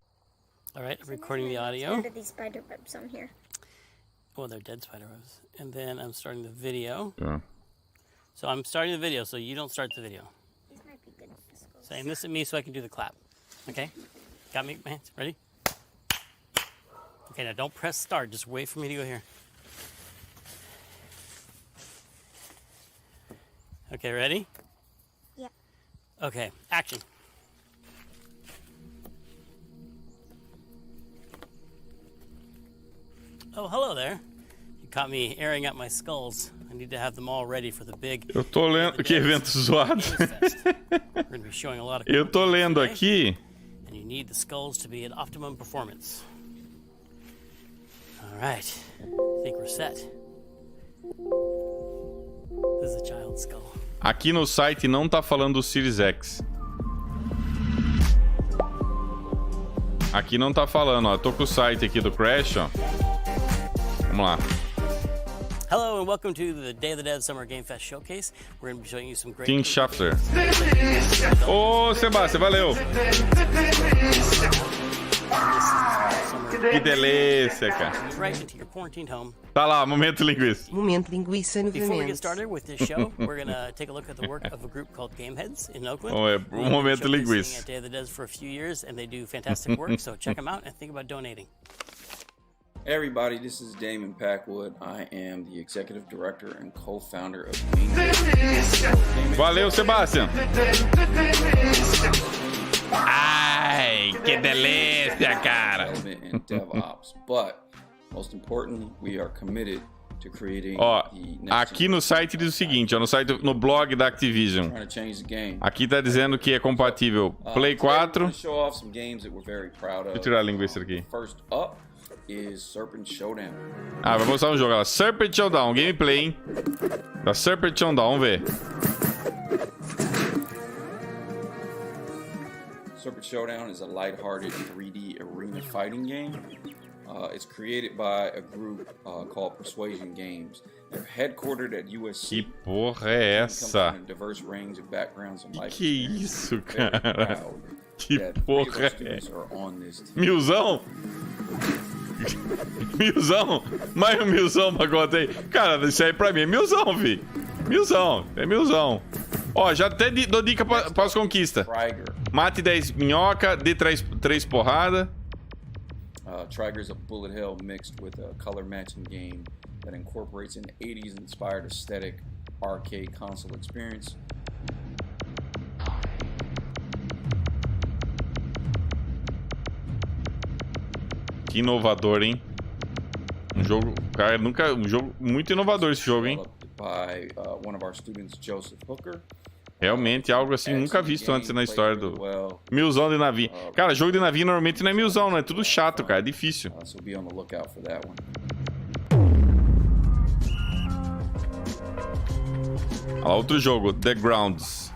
All right, I'm recording the audio. Under these spider webs on here. Oh, they're dead spider webs. And then I'm starting the video. Yeah. So I'm starting the video, so you don't start the video. These might be good. Saying this at me so I can do the clap. Okay? Got me, man? Ready? Okay, now don't press start. Just wait for me to go here. Okay, ready? Yeah. Okay, action. Oh, hello there. You caught me airing out my skulls. I need to have them all ready for the big... Eu tô lendo... Que evento zoado. We're going to be showing a lot of... Eu tô lendo aqui... And you need the skulls to be at optimum performance. All right. I think we're set. This is a child's skull. Aqui no site não tá falando do Series X. Aqui não tá falando, ó. Tô com o site aqui do Crash, ó. Vamos lá. Hello and welcome to the Day of the Dead Summer Game Fest Showcase. We're going to be showing you some great... King Shafter. Ô, Sebastião, valeu. Que delícia, cara. Right into your quarantined home. Tá lá, momento linguiça. Momento linguiça novamente. Before we get started with this show, we're going to take a look at the work of a group called Gameheads in Oakland. Momento linguiça. At Day of the Dead for a few years, and they do fantastic work. So check them out and think about donating. Hey everybody, this is Damon Packwood. I am the executive director and co-founder of Gamertag. Valeu, Sebastião. Ai, que delícia, cara. And DevOps, but most importantly, we are committed to creating. Ó, aqui no site diz o seguinte, ó, no blog da Activision. Aqui tá dizendo que é compatível Play 4. Deixa eu tirar a linguiça aqui. First up is Serpent Showdown. Ah, vai mostrar um jogo lá. Serpent Showdown, gameplay, hein? Da Serpent Showdown, vamos ver. Serpent Showdown is a lighthearted 3D arena fighting game. It's created by a group called Persuasion Games. They're headquartered at USC. Que porra é essa? Diverse range of backgrounds and life. Que isso, cara? Que porra é? Milzão? Milzão? Mais um milzão pra conta aí. Cara, isso aí pra mim é milzão, fi. Milzão, é milzão. Ó, já até dou dica para as conquistas. Mate 10 minhoca, dê 3 porrada. Trigger is a bullet hell mixed with a color matching game that incorporates an 80s inspired aesthetic arcade console experience. Que inovador, hein? Um jogo, cara, um jogo muito inovador esse jogo, hein? By one of our students, Joseph Hooker. Realmente algo assim nunca visto antes na história do milzão de navio. Cara, jogo de navio normalmente não é milzão, não é tudo chato, cara, é difícil. So be on the lookout for that one. Olha lá, outro jogo, The Grounds.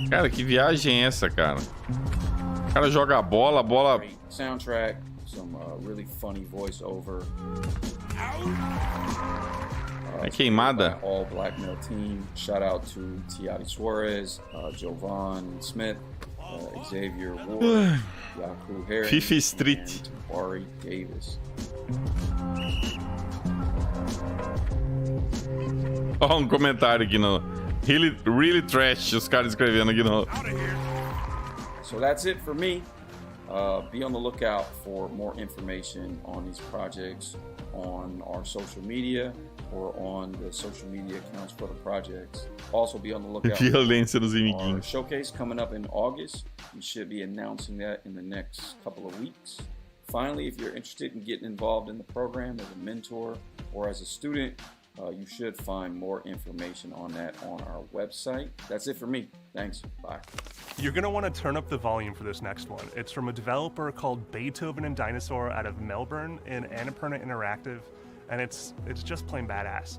Cara, que viagem é essa, cara? O cara joga a bola, a bola... Soundtrack, some really funny voice-over. É queimada. All black male team. Shout out to Tiati Suarez, Jovan Smith, Xavier Ward, Yaku Harris, Fifi Street, and Tabari Davis. Ó, um comentário aqui no... Really trash, os caras escrevendo aqui no... So that's it for me. Be on the lookout for more information on these projects on our social media or on the social media accounts for the projects. Also be on the lookout Violência nos for our amiguinhos. showcase coming up in August. We should be announcing that in the next couple of weeks. Finally, if you're interested in getting involved in the program as a mentor or as a student, you should find more information on that on our website. That's it for me. Thanks. Bye. You're going to want to turn up the volume for this next one. It's from a developer called Beethoven and Dinosaur out of Melbourne in Annapurna Interactive, and it's just plain badass.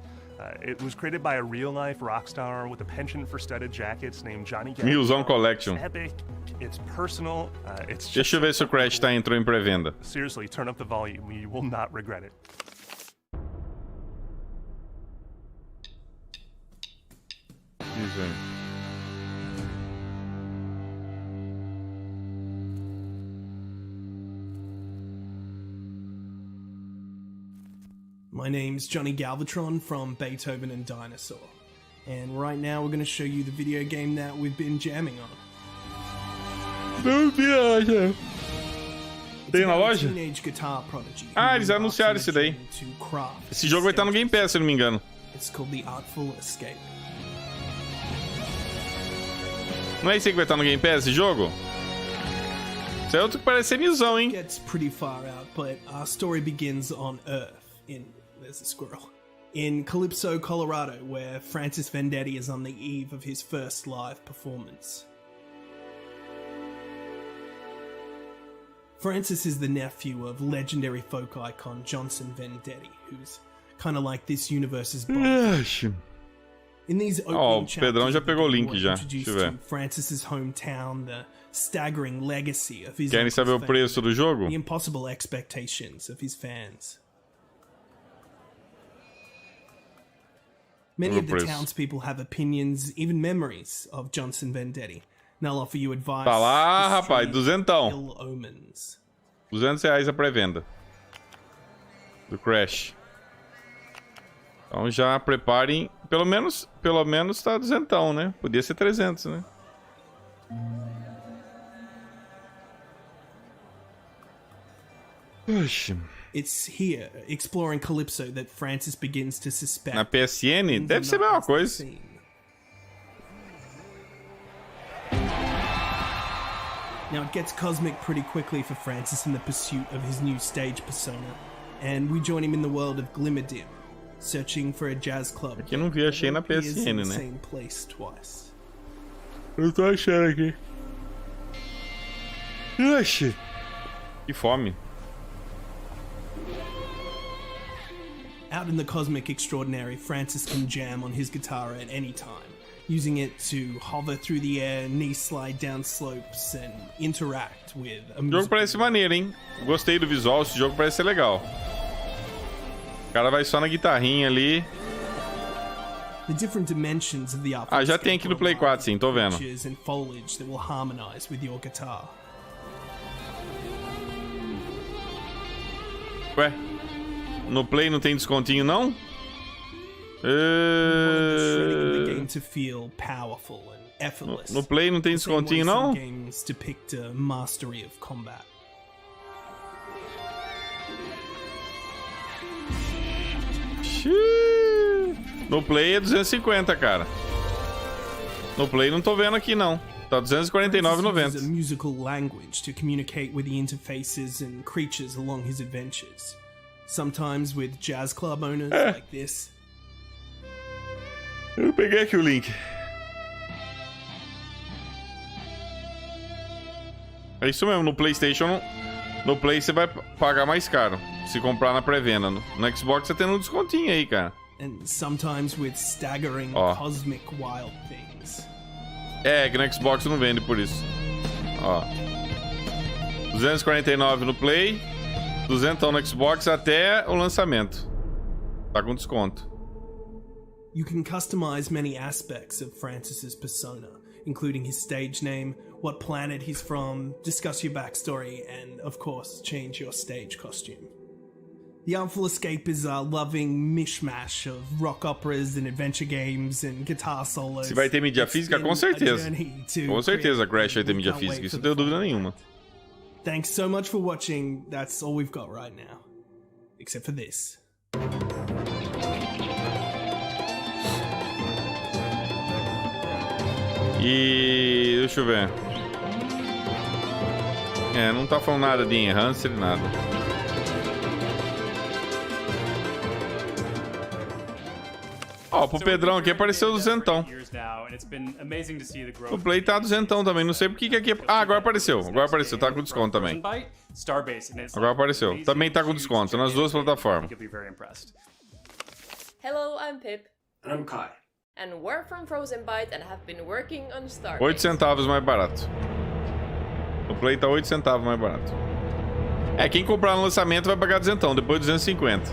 It was created by a real-life rock star with a penchant for studded jackets named Johnny Gamertag. Milzão Collection. It's epic, it's personal, it's just... Deixa eu ver se o Crash entrou em pré-venda. Seriously, turn up the volume. You will not regret it. My name's Johnny Galvatron from Beethoven and Dinosaur, and right now we're going to show you the video game that we've been jamming on. Não viaja. Tem na loja? Ah, eles anunciaram esse daí. Esse jogo vai estar no Game Pass, se eu não me engano. It's called The Artful Escape. Não é esse que vai estar no Game Pass, esse jogo? Esse é outro que parece ser milzão, hein? Gets pretty far out, but our story begins on Earth there's a squirrel. In Calypso, Colorado, where Francis Vendetti is on the eve of his first live performance. Francis is the nephew of legendary folk icon Johnson Vendetti, who's kind of like this universe's Bob. In these opening Pedrão já pegou o link já. Deixa eu ver. Francis's hometown, the staggering legacy of his Querem saber o preço do jogo? The impossible expectations of his fans. Many of the townspeople have opinions, even memories of Johnson Vendetti. And I'll offer you advice. Tá lá, rapaz, duzentão. Ill omens. R$200 a pré-venda do Crash. Então já preparem, pelo menos tá duzentão, né? Podia ser 300, né? Oxi. It's here, exploring Calypso, that Francis begins to suspect. Na PSN deve ser a mesma coisa. Now it gets cosmic pretty quickly for Francis in the pursuit of his new stage persona, and we join him in the world of Glimmerdim, searching for a jazz club. Aqui não vi, achei na PSN, né? Same place twice. Eu tô achando aqui. Oxi. Que fome. Out in the cosmic extraordinary, Francis can jam on his guitar at any time, using it to hover through the air, knee slide down slopes, and interact with a O jogo parece maneiro, hein? Gostei do visual, esse jogo parece ser legal. O cara vai só na guitarrinha ali. The different dimensions of the Ah, já tem aqui no Play 4, sim, tô vendo. and foliage that will harmonize with your guitar. Ué, no Play não tem descontinho, não? The game to feel powerful and effortless. No Play não tem descontinho, não? Some games depict a mastery of combat. No Play é 250, cara. No Play não tô vendo aqui, não. Tá R$249,90. A musical language to communicate with the interfaces and creatures along his adventures. Sometimes with jazz club owners like this. Eu peguei aqui o link. É isso mesmo, no PlayStation, no Play você vai pagar mais caro se comprar na pré-venda. No Xbox você tem um descontinho aí, cara. And sometimes with staggering cosmic wild things. É, que no Xbox não vende por isso. Ó. 249 no Play, 200 no Xbox até o lançamento. Tá com desconto. You can customize many aspects of Francis's persona, including his stage name, what planet he's from, discuss your backstory, and, of course, change your stage costume. The Artful Escape is a loving mishmash of rock operas and adventure games and guitar solos. Se vai ter mídia física, com certeza. Com certeza Crash vai ter mídia física, isso não tenho dúvida nenhuma. Thanks so much for watching. That's all we've got right now. Except for this. E deixa eu ver. É, não tá falando nada de enhancer, nada. Ó, pro Pedrão aqui apareceu 200. O Play tá 200 também, não sei porque que aqui... Ah, agora apareceu, tá com desconto também. Agora apareceu, também tá com desconto nas duas plataformas. Hello, I'm Pip. And I'm Kai. And we're from Frozen Byte and have been working on Starbase. 8 centavos mais barato. O Play tá 8 centavos mais barato. É, quem comprar no lançamento vai pagar 200, depois 250.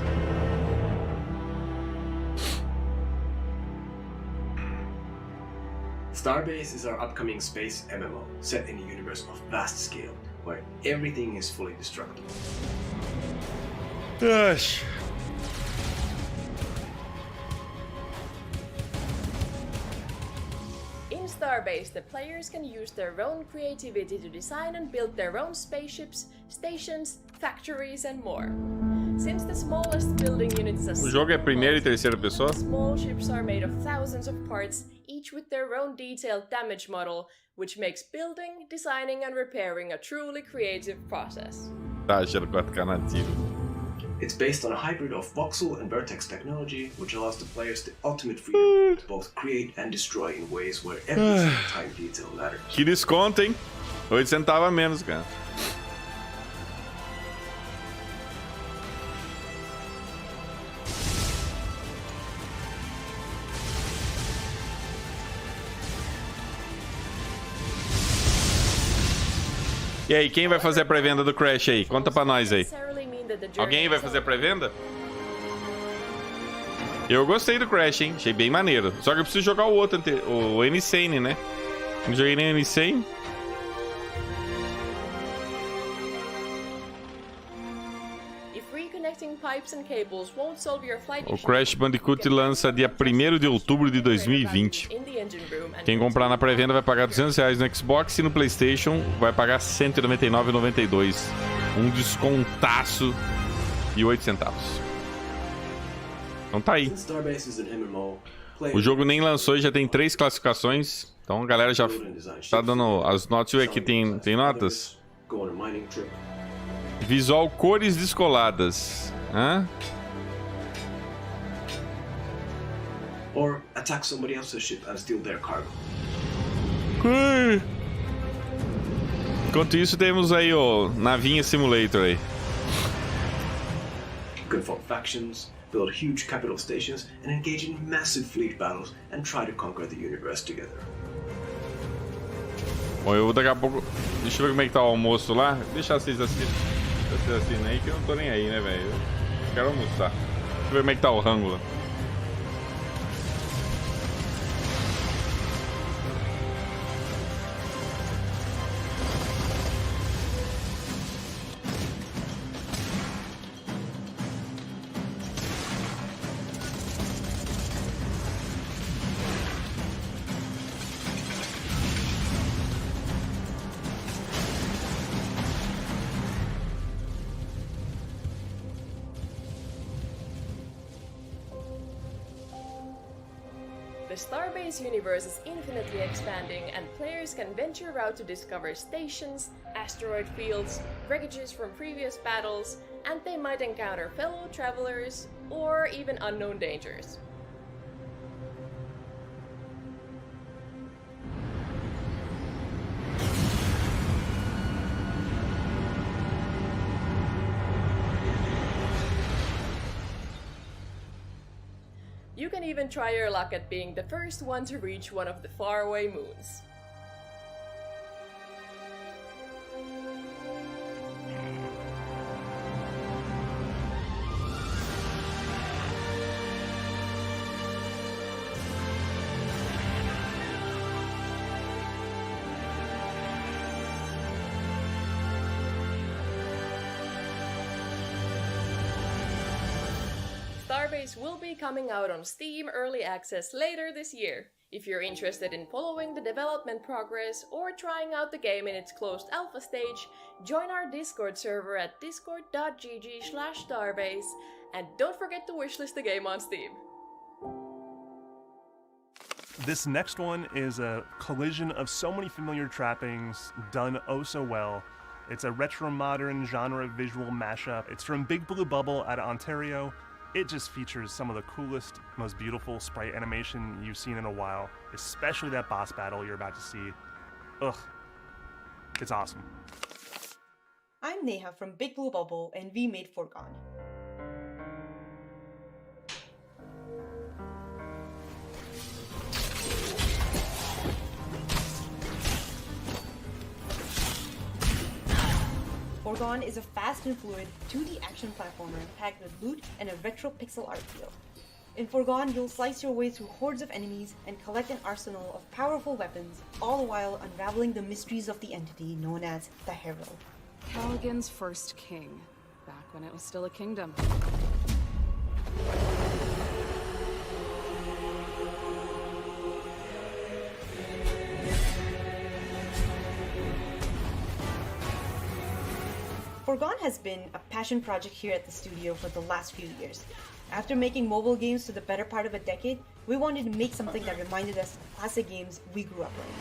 Starbase is our upcoming space MMO, set in a universe of vast scale, where everything is fully destructible. Gosh. In Starbase, the players can use their own creativity to design and build their own spaceships, stations, factories, and more. Since the smallest building units are O jogo é primeira e terceira pessoa? small ships are made of thousands of parts, each with their own detailed damage model, which makes building, designing, and repairing a truly creative process. Tá, gera 4K nativo. It's based on a hybrid of voxel and vertex technology, which allows the players the ultimate freedom to both create and destroy in ways where every single time detail matters. Que desconto, hein? 8 centavos a menos, cara. E aí, quem vai fazer a pré-venda do Crash aí? Conta pra nós aí. Alguém vai fazer a pré-venda? Eu gostei do Crash, hein? Achei bem maneiro. Só que eu preciso jogar o outro, o N-Sane, né? Não joguei nem o N-Sane. O Crash Bandicoot lança dia 1º de outubro de 2020. Quem comprar na pré-venda vai pagar R$200 no Xbox e no PlayStation vai pagar R$199,92. Um descontaço de 8 centavos. Então tá aí. O jogo nem lançou e já tem 3 classificações. Então a galera já tá dando as notas. Deixa eu ver aqui, tem notas? Visual cores descoladas. Hã? Or attack somebody else's ship and steal their cargo. Enquanto isso, temos aí o Navinha Simulator aí. You can form factions, build huge capital stations, and engage in massive fleet battles and try to conquer the universe together. Bom, eu vou daqui a pouco... Deixa eu ver como é que tá o almoço lá. Deixa vocês assistirem aí, que eu não tô nem aí, né, velho? Eu quero almoçar. Deixa eu ver como é que tá o rango lá. The Starbase universe is infinitely expanding, and players can venture out to discover stations, asteroid fields, wreckages from previous battles, and they might encounter fellow travelers, or even unknown dangers. You can even try your luck at being the first one to reach one of the faraway moons. Starbase will be coming out on Steam Early Access later this year. If you're interested in following the development progress or trying out the game in its closed alpha stage, join our Discord server at discord.gg/starbase, and don't forget to wishlist the game on Steam. This next one is a collision of so many familiar trappings done oh so well. It's a retro-modern genre visual mashup. It's from Big Blue Bubble out of Ontario. It just features some of the coolest, most beautiful sprite animation you've seen in a while, especially that boss battle you're about to see. Ugh, it's awesome. I'm Neha from Big Blue Bubble, and we made Foregone. Foregone is a fast and fluid 2D action platformer packed with loot and a retro pixel art feel. In Foregone, you'll slice your way through hordes of enemies and collect an arsenal of powerful weapons, all the while unraveling the mysteries of the entity known as the Herald. Callaghan's first king, back when it was still a kingdom. Foregone has been a passion project here at the studio for the last few years. After making mobile games for the better part of a decade, we wanted to make something that reminded us of classic games we grew up playing.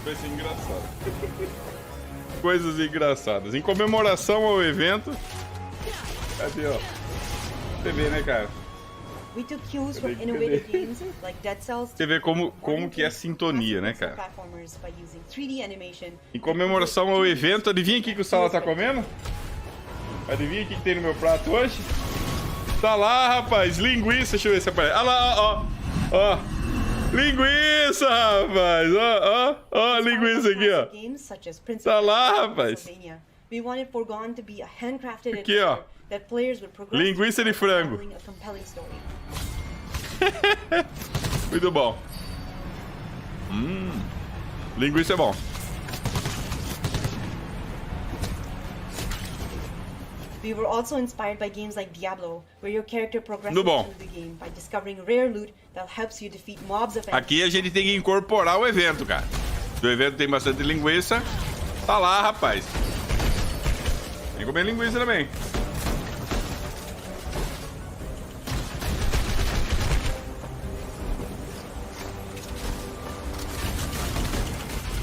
Vai ser engraçado. Coisas engraçadas. Em comemoração ao evento. Cadê, ó? Você vê, né, cara? We took cues from innovative games like Dead Cells. Você vê como que é a sintonia, né, cara? Platformers by using 3D animation. Em comemoração ao evento, adivinha o que o Sala tá comendo? Adivinha o que tem no meu prato hoje? Tá lá, rapaz, linguiça. Deixa eu ver se aparece. Olha lá, ó, ó. Linguiça, rapaz. Ó, linguiça aqui, ó. Tá lá, rapaz. We wanted Foregone to be a handcrafted aqui, ó. That players would progress linguiça de frango. Muito bom. Linguiça é bom. We were also inspired by games like Diablo, where your character progresses through the game by discovering rare loot that helps you defeat mobs of enemies. Aqui a gente tem que incorporar o evento, cara. O evento tem bastante linguiça. Tá lá, rapaz. Tem que comer linguiça também.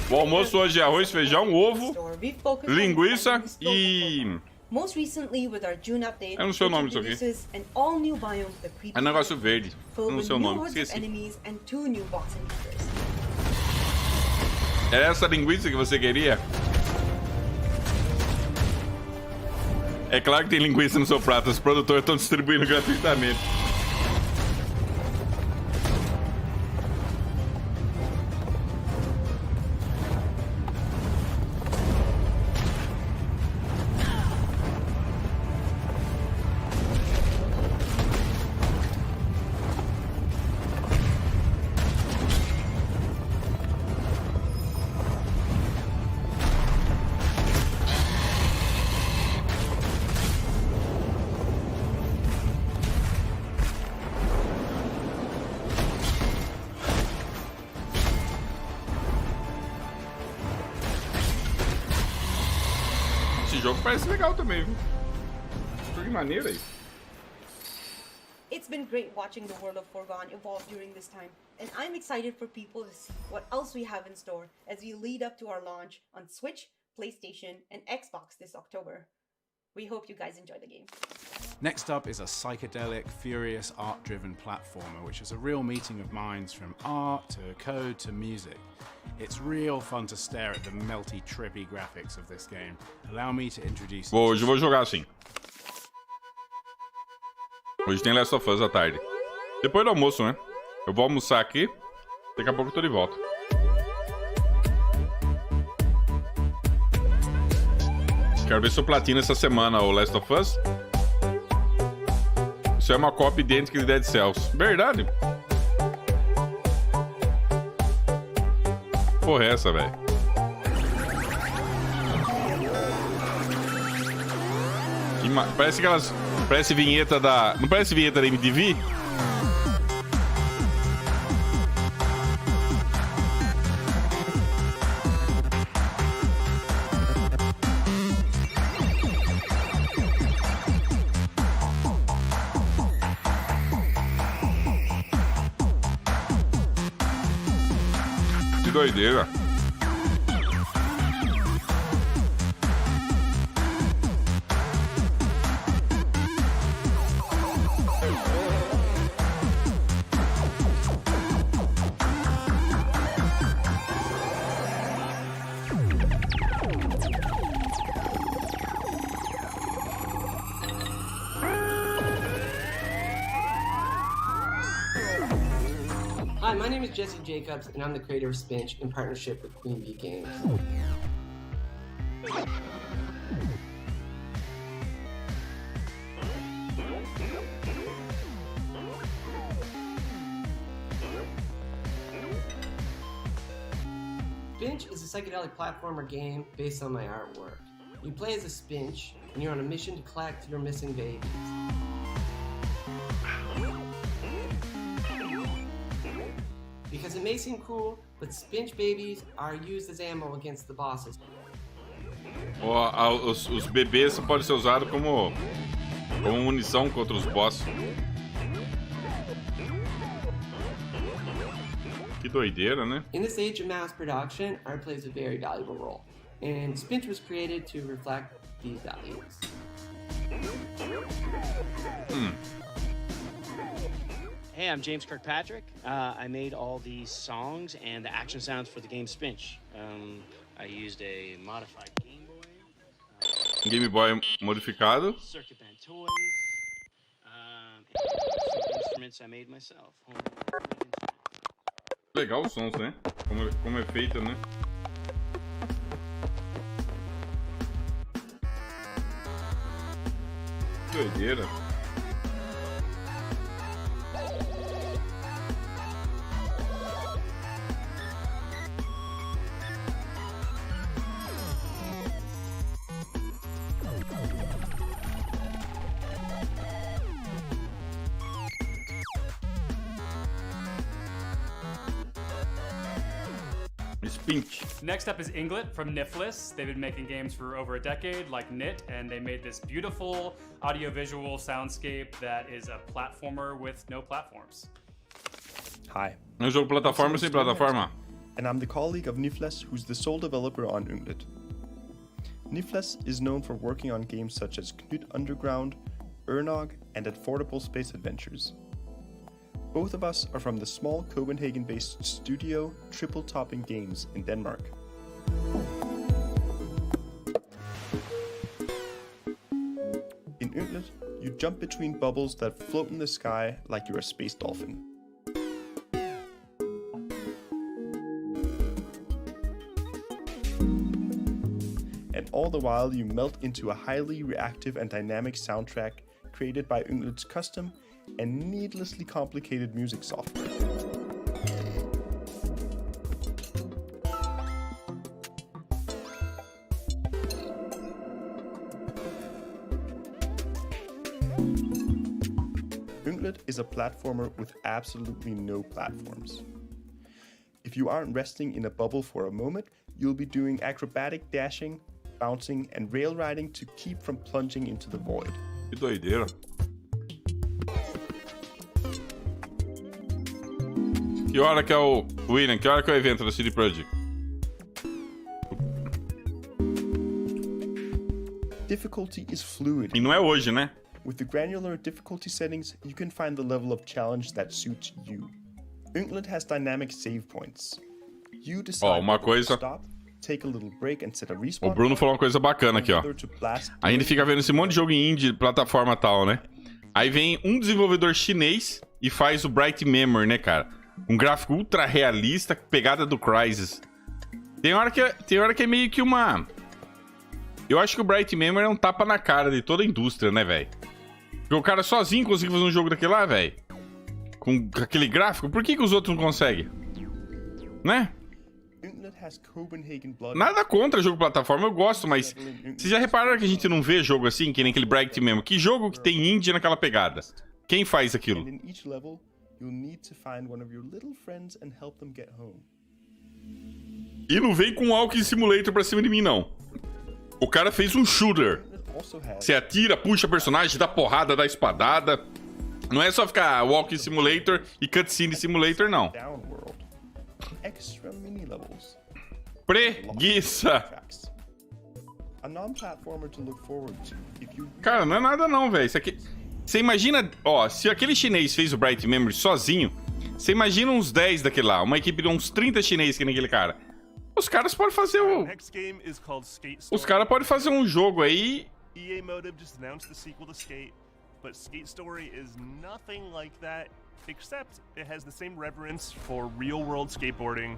O almoço hoje é arroz, feijão, ovo, linguiça e Most recently, with our June update, Eu não sei o nome which disso aqui. introduces an all-new biome with a creepy É um negócio verde. Eu filled não with sei o new nome. hordes of Esqueci. enemies and 2 new boss encounters. Era essa linguiça que você queria? É claro que tem linguiça no seu prato. Os produtores estão distribuindo gratuitamente. Esse jogo parece legal também, viu? Que maneira aí. It's been great watching the world of Forgone evolve during this time, and I'm excited for people to see what else we have in store as we lead up to our launch on Switch, PlayStation, and Xbox this October. We hope you guys enjoy the game. Next up is a psychedelic, furious, art-driven platformer, which is a real meeting of minds from art to code to music. It's real fun to stare at the melty, trippy graphics of this game. Allow me to introduce you. Hoje eu vou jogar assim. Hoje tem Last of Us à tarde. Depois do almoço, né? Eu vou almoçar aqui. Daqui a pouco eu tô de volta. Quero ver se eu platino essa semana o Last of Us. Isso é uma cópia idêntica de Dead Cells. Verdade. Porra é essa, velho? Parece aquelas... Parece vinheta da... Não parece vinheta da MTV? Que doideira. Hi, my name is Jesse Jacobs, and I'm the creator of Spinch in partnership with Queen Bee Games. Spinch is a psychedelic platformer game based on my artwork. You play as a Spinch, and you're on a mission to collect your missing babies. Because it may seem cool, but Spinch babies are used as ammo against the bosses. Os bebês podem ser usados como munição contra os bosses. Que doideira, né? In this age of mass production, art plays a very valuable role, and Spinch was created to reflect these values. Hey, I'm James Kirkpatrick. I made all the songs and the action sounds for the game Spinch. I used a modified Game Boy. Game Boy modificado. Circuit band toys. Some instruments I made myself. Legal os sons, né? Como é feito, né? Doideira. Next up is Inglet from Niflis. They've been making games for over a decade, like Knit, and they made this beautiful audiovisual soundscape that is a platformer with no platforms. Hi. Um jogo plataforma sem plataforma. And I'm the colleague of Niflis, who's the sole developer on Inglet. Niflas is known for working on games such as Knut Underground, Ernog, and Affordable Space Adventures. Both of us are from the small Copenhagen-based studio Triple Topping Games in Denmark. In Ynglet, you jump between bubbles that float in the sky like you're a space dolphin. And all the while you melt into a highly reactive and dynamic soundtrack created by Ynglet's custom and needlessly complicated music software. Ynglet is a platformer with absolutely no platforms. If you aren't resting in a bubble for a moment, you'll be doing acrobatic dashing, bouncing, and rail riding to keep from plunging into the void. Que doideira. Que hora que é o William? Que hora que é o evento da CD Projekt? Difficulty is fluid. E não é hoje, né? With the granular difficulty settings, you can find the level of challenge that suits you. Ynglet has dynamic save points. You decide Uma coisa... stop, take a little break and set a respawn. O Bruno falou uma coisa bacana aqui, ó. A gente fica vendo esse monte de jogo indie, plataforma e tal, né? Aí vem um desenvolvedor chinês e faz o Bright Memory, né, cara? Um gráfico ultra realista, pegada do Crysis. Tem hora que é meio que uma... Eu acho que o Bright Memory é um tapa na cara de toda a indústria, né, velho? Porque o cara sozinho conseguiu fazer um jogo daquele lá, velho. Com aquele gráfico. Por que os outros não conseguem? Né? Nada contra jogo plataforma, eu gosto, mas... Vocês já repararam que a gente não vê jogo assim, que nem aquele Bright Memory? Que jogo que tem indie naquela pegada? Quem faz aquilo? E não vem com um Walking Simulator pra cima de mim, não. O cara fez um shooter. Você atira, puxa personagem, dá porrada, dá espadada. Não é só ficar Walking Simulator e Cutscene Simulator, não. Preguiça. Cara, não é nada não, velho. Isso aqui... Você imagina, ó, se aquele chinês fez o Bright Memory sozinho, você imagina uns 10 daquele lá, uma equipe de uns 30 chineses que nem aquele cara. Os caras podem fazer o... Os caras podem fazer um jogo aí... EA Motive just announced the sequel to Skate, but Skate Story is nothing like that, except it has the same reverence for real-world skateboarding,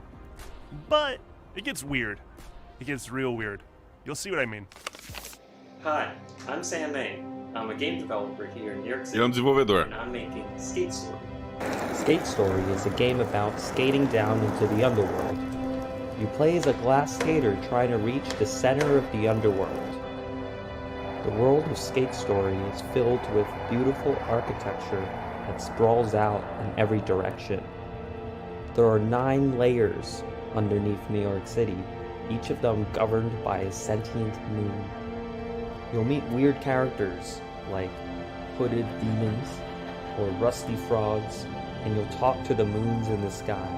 but it gets weird. It gets real weird. You'll see what I mean. Hi, I'm Sam May. I'm a game developer here in New York City. Ele é um desenvolvedor. And I'm making Skate Story. Skate Story is a game about skating down into the underworld. You play as a glass skater trying to reach the center of the underworld. The world of Skate Story is filled with beautiful architecture that sprawls out in every direction. There are 9 layers underneath New York City, each of them governed by a sentient moon. You'll meet weird characters like hooded demons or rusty frogs, and you'll talk to the moons in the sky.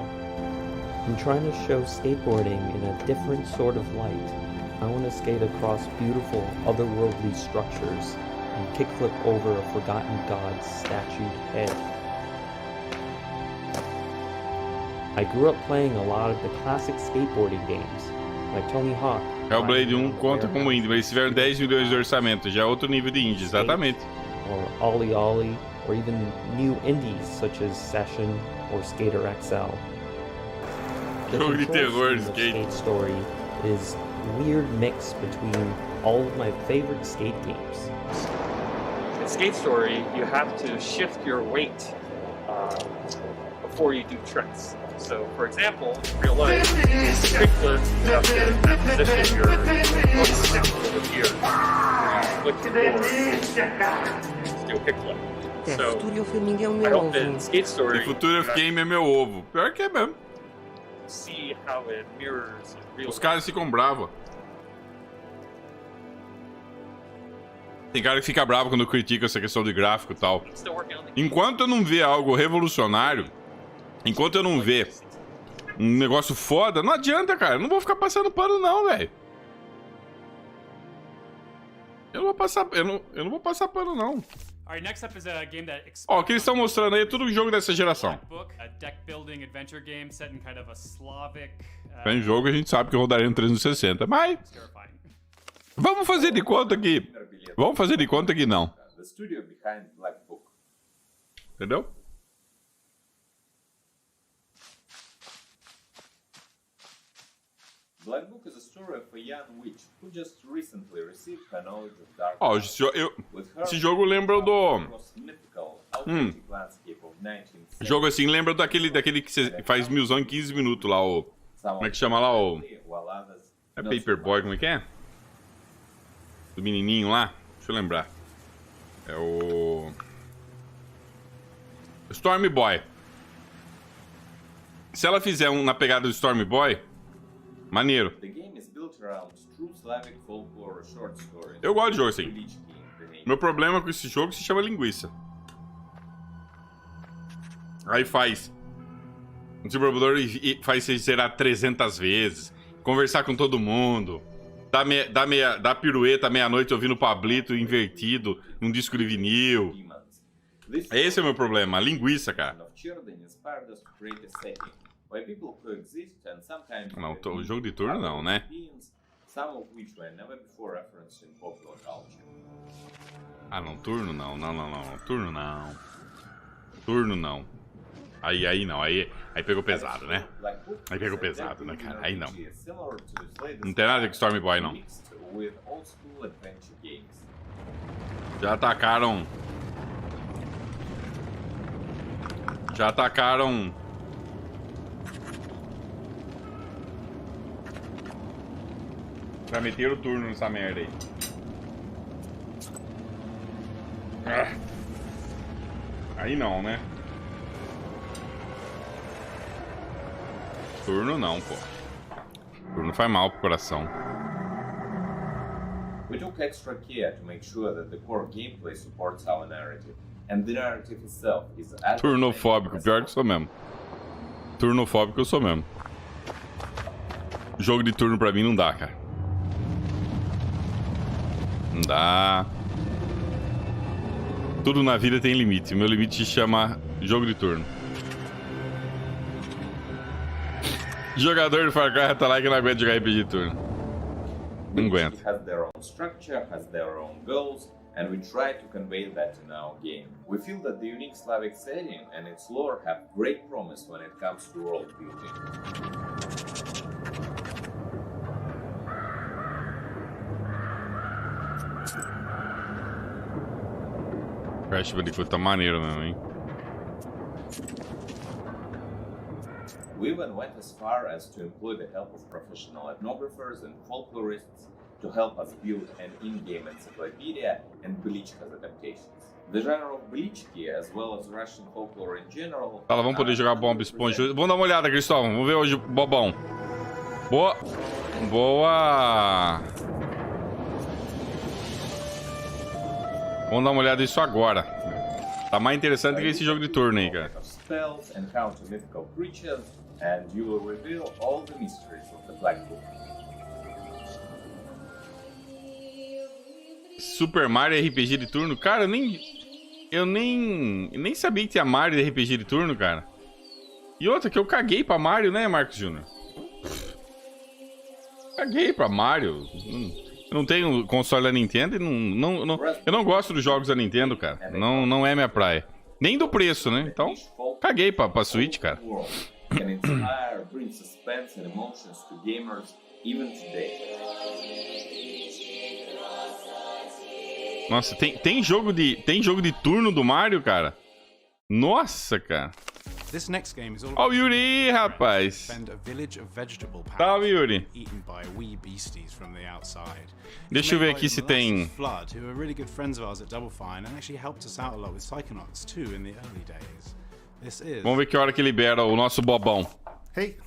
I'm trying to show skateboarding in a different sort of light. I want to skate across beautiful, otherworldly structures and kickflip over a forgotten god's statued head. I grew up playing a lot of the classic skateboarding games, like Tony Hawk. Hellblade 1 conta como indie, mas eles tiveram 10 milhões de orçamento, já é outro nível de indie, exatamente. Or Ollie Ollie, or even new indies such as Session or Skater XL. The Jogo de terror, Skate Story is a weird mix between all of my favorite skate games. In Skate Story, you have to shift your weight before you do tricks. So, for example, in real life, kickflip, you have to position your foot over here. Flick your board to do a kickflip. So, I hope that in Skate Story, O futuro game é meu ovo. Pior que é mesmo. see how it mirrors real Os caras ficam bravos. Tem cara que fica bravo quando critica essa questão de gráfico e tal. Enquanto eu não ver algo revolucionário, enquanto eu não ver um negócio foda, não adianta, cara. Eu não vou ficar passando pano não, velho. Eu não vou passar, eu não vou passar pano, não. Alright, next up is a game that Ó, o que eles estão mostrando aí é tudo jogo dessa geração. book, a deck building adventure game set in kind of a Slavic. Tem jogo que a gente sabe que rodaria no 360, mas vamos fazer de conta que não. The studio behind Black Book. Entendeu? Black Book is a story of a young witch who just recently received her knowledge of dark Ó, arts. esse jogo lembra do... Jogo assim lembra daquele que você faz 1000 em 15 minutos lá, o... Como é que chama lá, o... É Paperboy, como é que é? Do menininho lá? Deixa eu lembrar. É o... Stormy Boy. Se ela fizer um na pegada do Stormy Boy, maneiro. Eu gosto de jogo assim. Meu problema com esse jogo se chama linguiça. Aí faz um desenvolvedor faz você zerar 300 vezes, conversar com todo mundo, dar pirueta meia-noite ouvindo Pablito invertido num disco de vinil. Esse é o meu problema, a linguiça, cara. Não, o jogo de turno não, né? Ah, não, turno não, não, turno não. Turno não. Aí não, aí pegou pesado, né? Aí pegou pesado, né, cara? Aí não. Não tem nada com Stormy Boy, não. Já atacaram... Já meteram o turno nessa merda aí. Aí não, né? Turno não, pô. Turno faz mal pro coração. We took extra care to make sure that the core gameplay supports our narrative, and the narrative itself is as Turnofóbico, pior que eu sou mesmo. Turnofóbico eu sou mesmo. Jogo de turno pra mim não dá, cara. Não dá. Tudo na vida tem limite. Meu limite se chama jogo de turno. Jogador de Far Cry tá lá que não aguenta jogar RPG de turno. Não aguenta. Has their own structure, has their own goals, and we try to convey that in our game. We feel that the unique Slavic setting and its lore have great promise when it comes to world building. Crash Bandicoot tá maneiro mesmo, hein? We even went as far as to employ the help of professional ethnographers and folklorists to help us build an in-game encyclopedia and Belichka's adaptations. The genre of Belichki, as well as Russian folklore in general... Tá, vamos poder jogar Bomba Esponja. Vamos dar uma olhada, Cristóvão. Vamos ver hoje, bobão. Boa. Vamos dar uma olhada nisso agora. Tá mais interessante que esse jogo de turno aí, cara. Spells, encounter mythical creatures, and you will reveal all the mysteries of the Black Book. Super Mario RPG de turno? Cara, eu nem sabia que tinha Mario de RPG de turno, cara. E outra, que eu caguei pra Mario, né, Marcos Júnior? Caguei pra Mario. Eu não tenho console da Nintendo e eu não gosto dos jogos da Nintendo, cara. Não é minha praia. Nem do preço, né? Então, caguei pra Switch, cara. Can inspire, bring suspense and emotions to gamers even today. Nossa, tem jogo de turno do Mario, cara? Nossa, cara. This next game is all Ó o Yuri, rapaz. Spend a village of vegetable Salve, Yuri. eaten by wee beasties from the outside. Deixa eu ver aqui se tem... Flood, who are really good friends of ours at Double Fine and actually helped us out a lot with Psychonauts too in the early days. This is... Vamos ver que hora que libera o nosso bobão. Hey,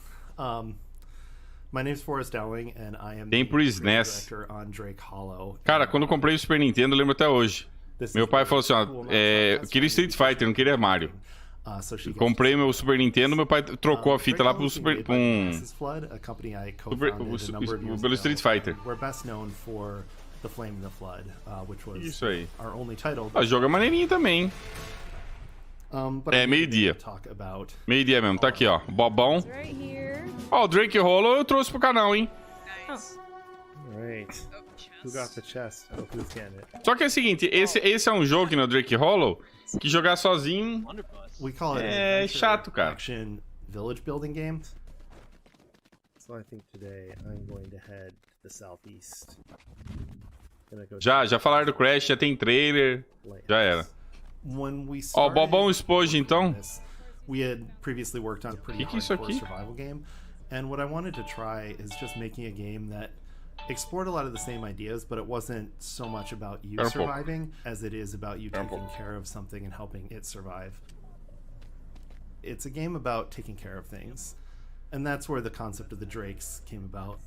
my name is Forrest Dowling and I am Tem pro SNES. director on Drake Hollow. Cara, quando eu comprei o Super Nintendo, eu lembro até hoje. Meu pai falou assim, ó, eu queria Street Fighter, não queria Mario. Comprei meu Super Nintendo, meu pai trocou a fita lá pro pelo Street Fighter. The Flame and the Flood, which was Isso aí. our only title. O jogo é maneirinho também, hein? É, meio-dia. Meio-dia mesmo, tá aqui, ó. Bobão. Ó, o Drake Hollow eu trouxe pro canal, hein? Right. Who got the chest? Oh, who's getting it? Só que é o seguinte, esse é um jogo que no Drake Hollow que jogar sozinho é chato, cara. Action village building game. So I think today I'm going to head to the southeast. Já falaram do Crash, já tem trailer. Já era. Ó, o Bobão Esponja, então. We had previously worked on a pretty hardcore survival game, and what I wanted to try is just making a game that explored a lot of the same ideas, but it wasn't so much about you surviving as it is about you taking care of something and helping it survive. It's a game about taking care of things, and that's where the concept of the Drakes came about.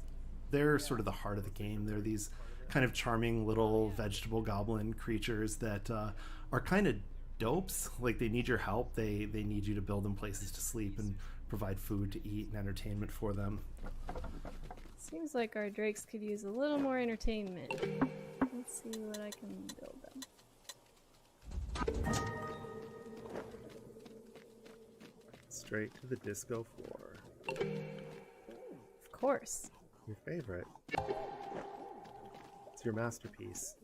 They're sort of the heart of the game. They're these kind of charming little vegetable goblin creatures that are kind of dopes. Like, they need your help. They need you to build them places to sleep and provide food to eat and entertainment for them. Seems like our drakes could use a little more entertainment. Let's see what I can build them. Straight to the disco floor. Of course. Your favorite. It's your masterpiece.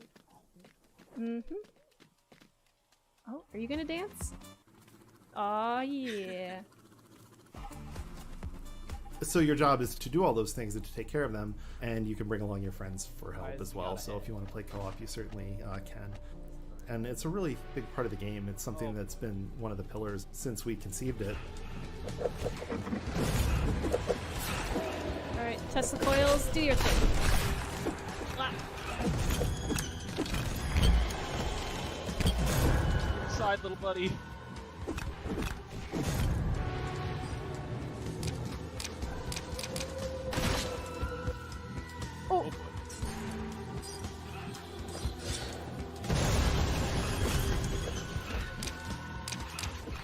Mm-hmm. Oh, are you gonna dance? Aw, yeah. So your job is to do all those things and to take care of them, and you can bring along your friends for help as well. So if you want to play co-op, you certainly can. And it's a really big part of the game. It's something that's been one of the pillars since we conceived it. Alright, Tesla coils, do your thing. Inside, little buddy. Oh.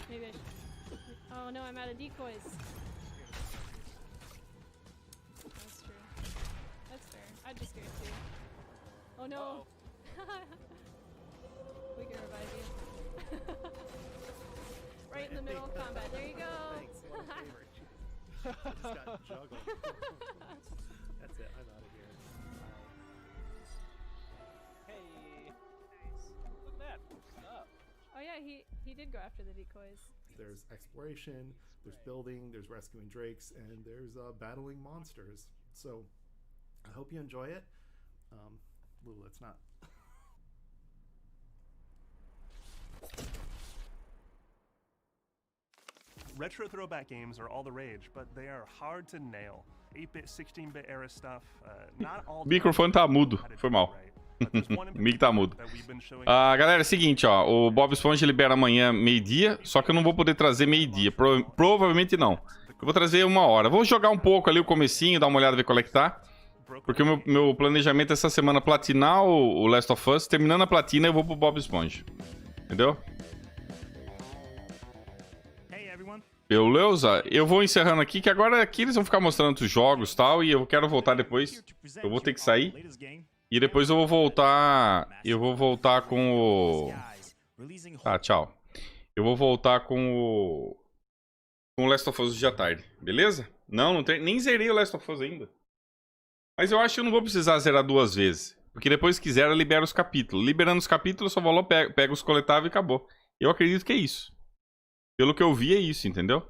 Maybe I should... Oh no, I'm out of decoys. That's true. That's fair. I'd be scared too. Oh no! We can revive you. Right in the middle of combat. There you go! Just got juggled. That's it, I'm out of here. Hey! Look at that! What's up? Oh yeah, he did go after the decoys. There's exploration, there's building, there's rescuing drakes, and there's battling monsters. So I hope you enjoy it. Lulu, it's not. Retro throwback games are all the rage, but they are hard to nail. 8-bit, 16-bit era stuff, not all. O microfone tá mudo, foi mal. O mic tá mudo. Galera, é o seguinte, ó. O Bob Esponja libera amanhã meio-dia, só que eu não vou poder trazer meio-dia. Provavelmente não. Eu vou trazer 1 hora. Vou jogar um pouco ali o comecinho, dar uma olhada, ver qual é que tá. Porque o meu planejamento é essa semana platinar o Last of Us. Terminando a platina, eu vou pro Bob Esponja. Entendeu? Beleza? Eu vou encerrando aqui, que agora aqui eles vão ficar mostrando os jogos e tal, e eu quero voltar depois. Eu vou ter que sair. E depois eu vou voltar... Eu vou voltar com o... Ah, tchau. Eu vou voltar com o... Com o Last of Us hoje à tarde. Beleza? Não tem... Nem zerei o Last of Us ainda. Mas eu acho que eu não vou precisar zerar 2 vezes. Porque depois que zera, libera os capítulos. Liberando os capítulos, eu só vou lá, pego os coletáveis e acabou. Eu acredito que é isso. Pelo que eu vi, é isso, entendeu?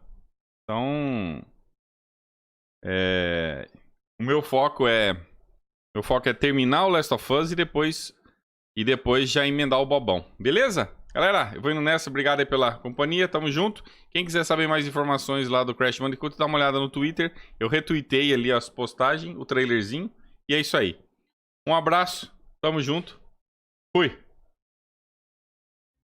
Então... O meu foco é terminar o Last of Us e depois já emendar o Bobão. Beleza? Galera, eu vou indo nessa. Obrigado aí pela companhia. Tamo junto. Quem quiser saber mais informações lá do Crash Bandicoot, dá uma olhada no Twitter. Eu retuitei ali as postagens, o trailerzinho. E é isso aí. Um abraço. Tamo junto. Fui.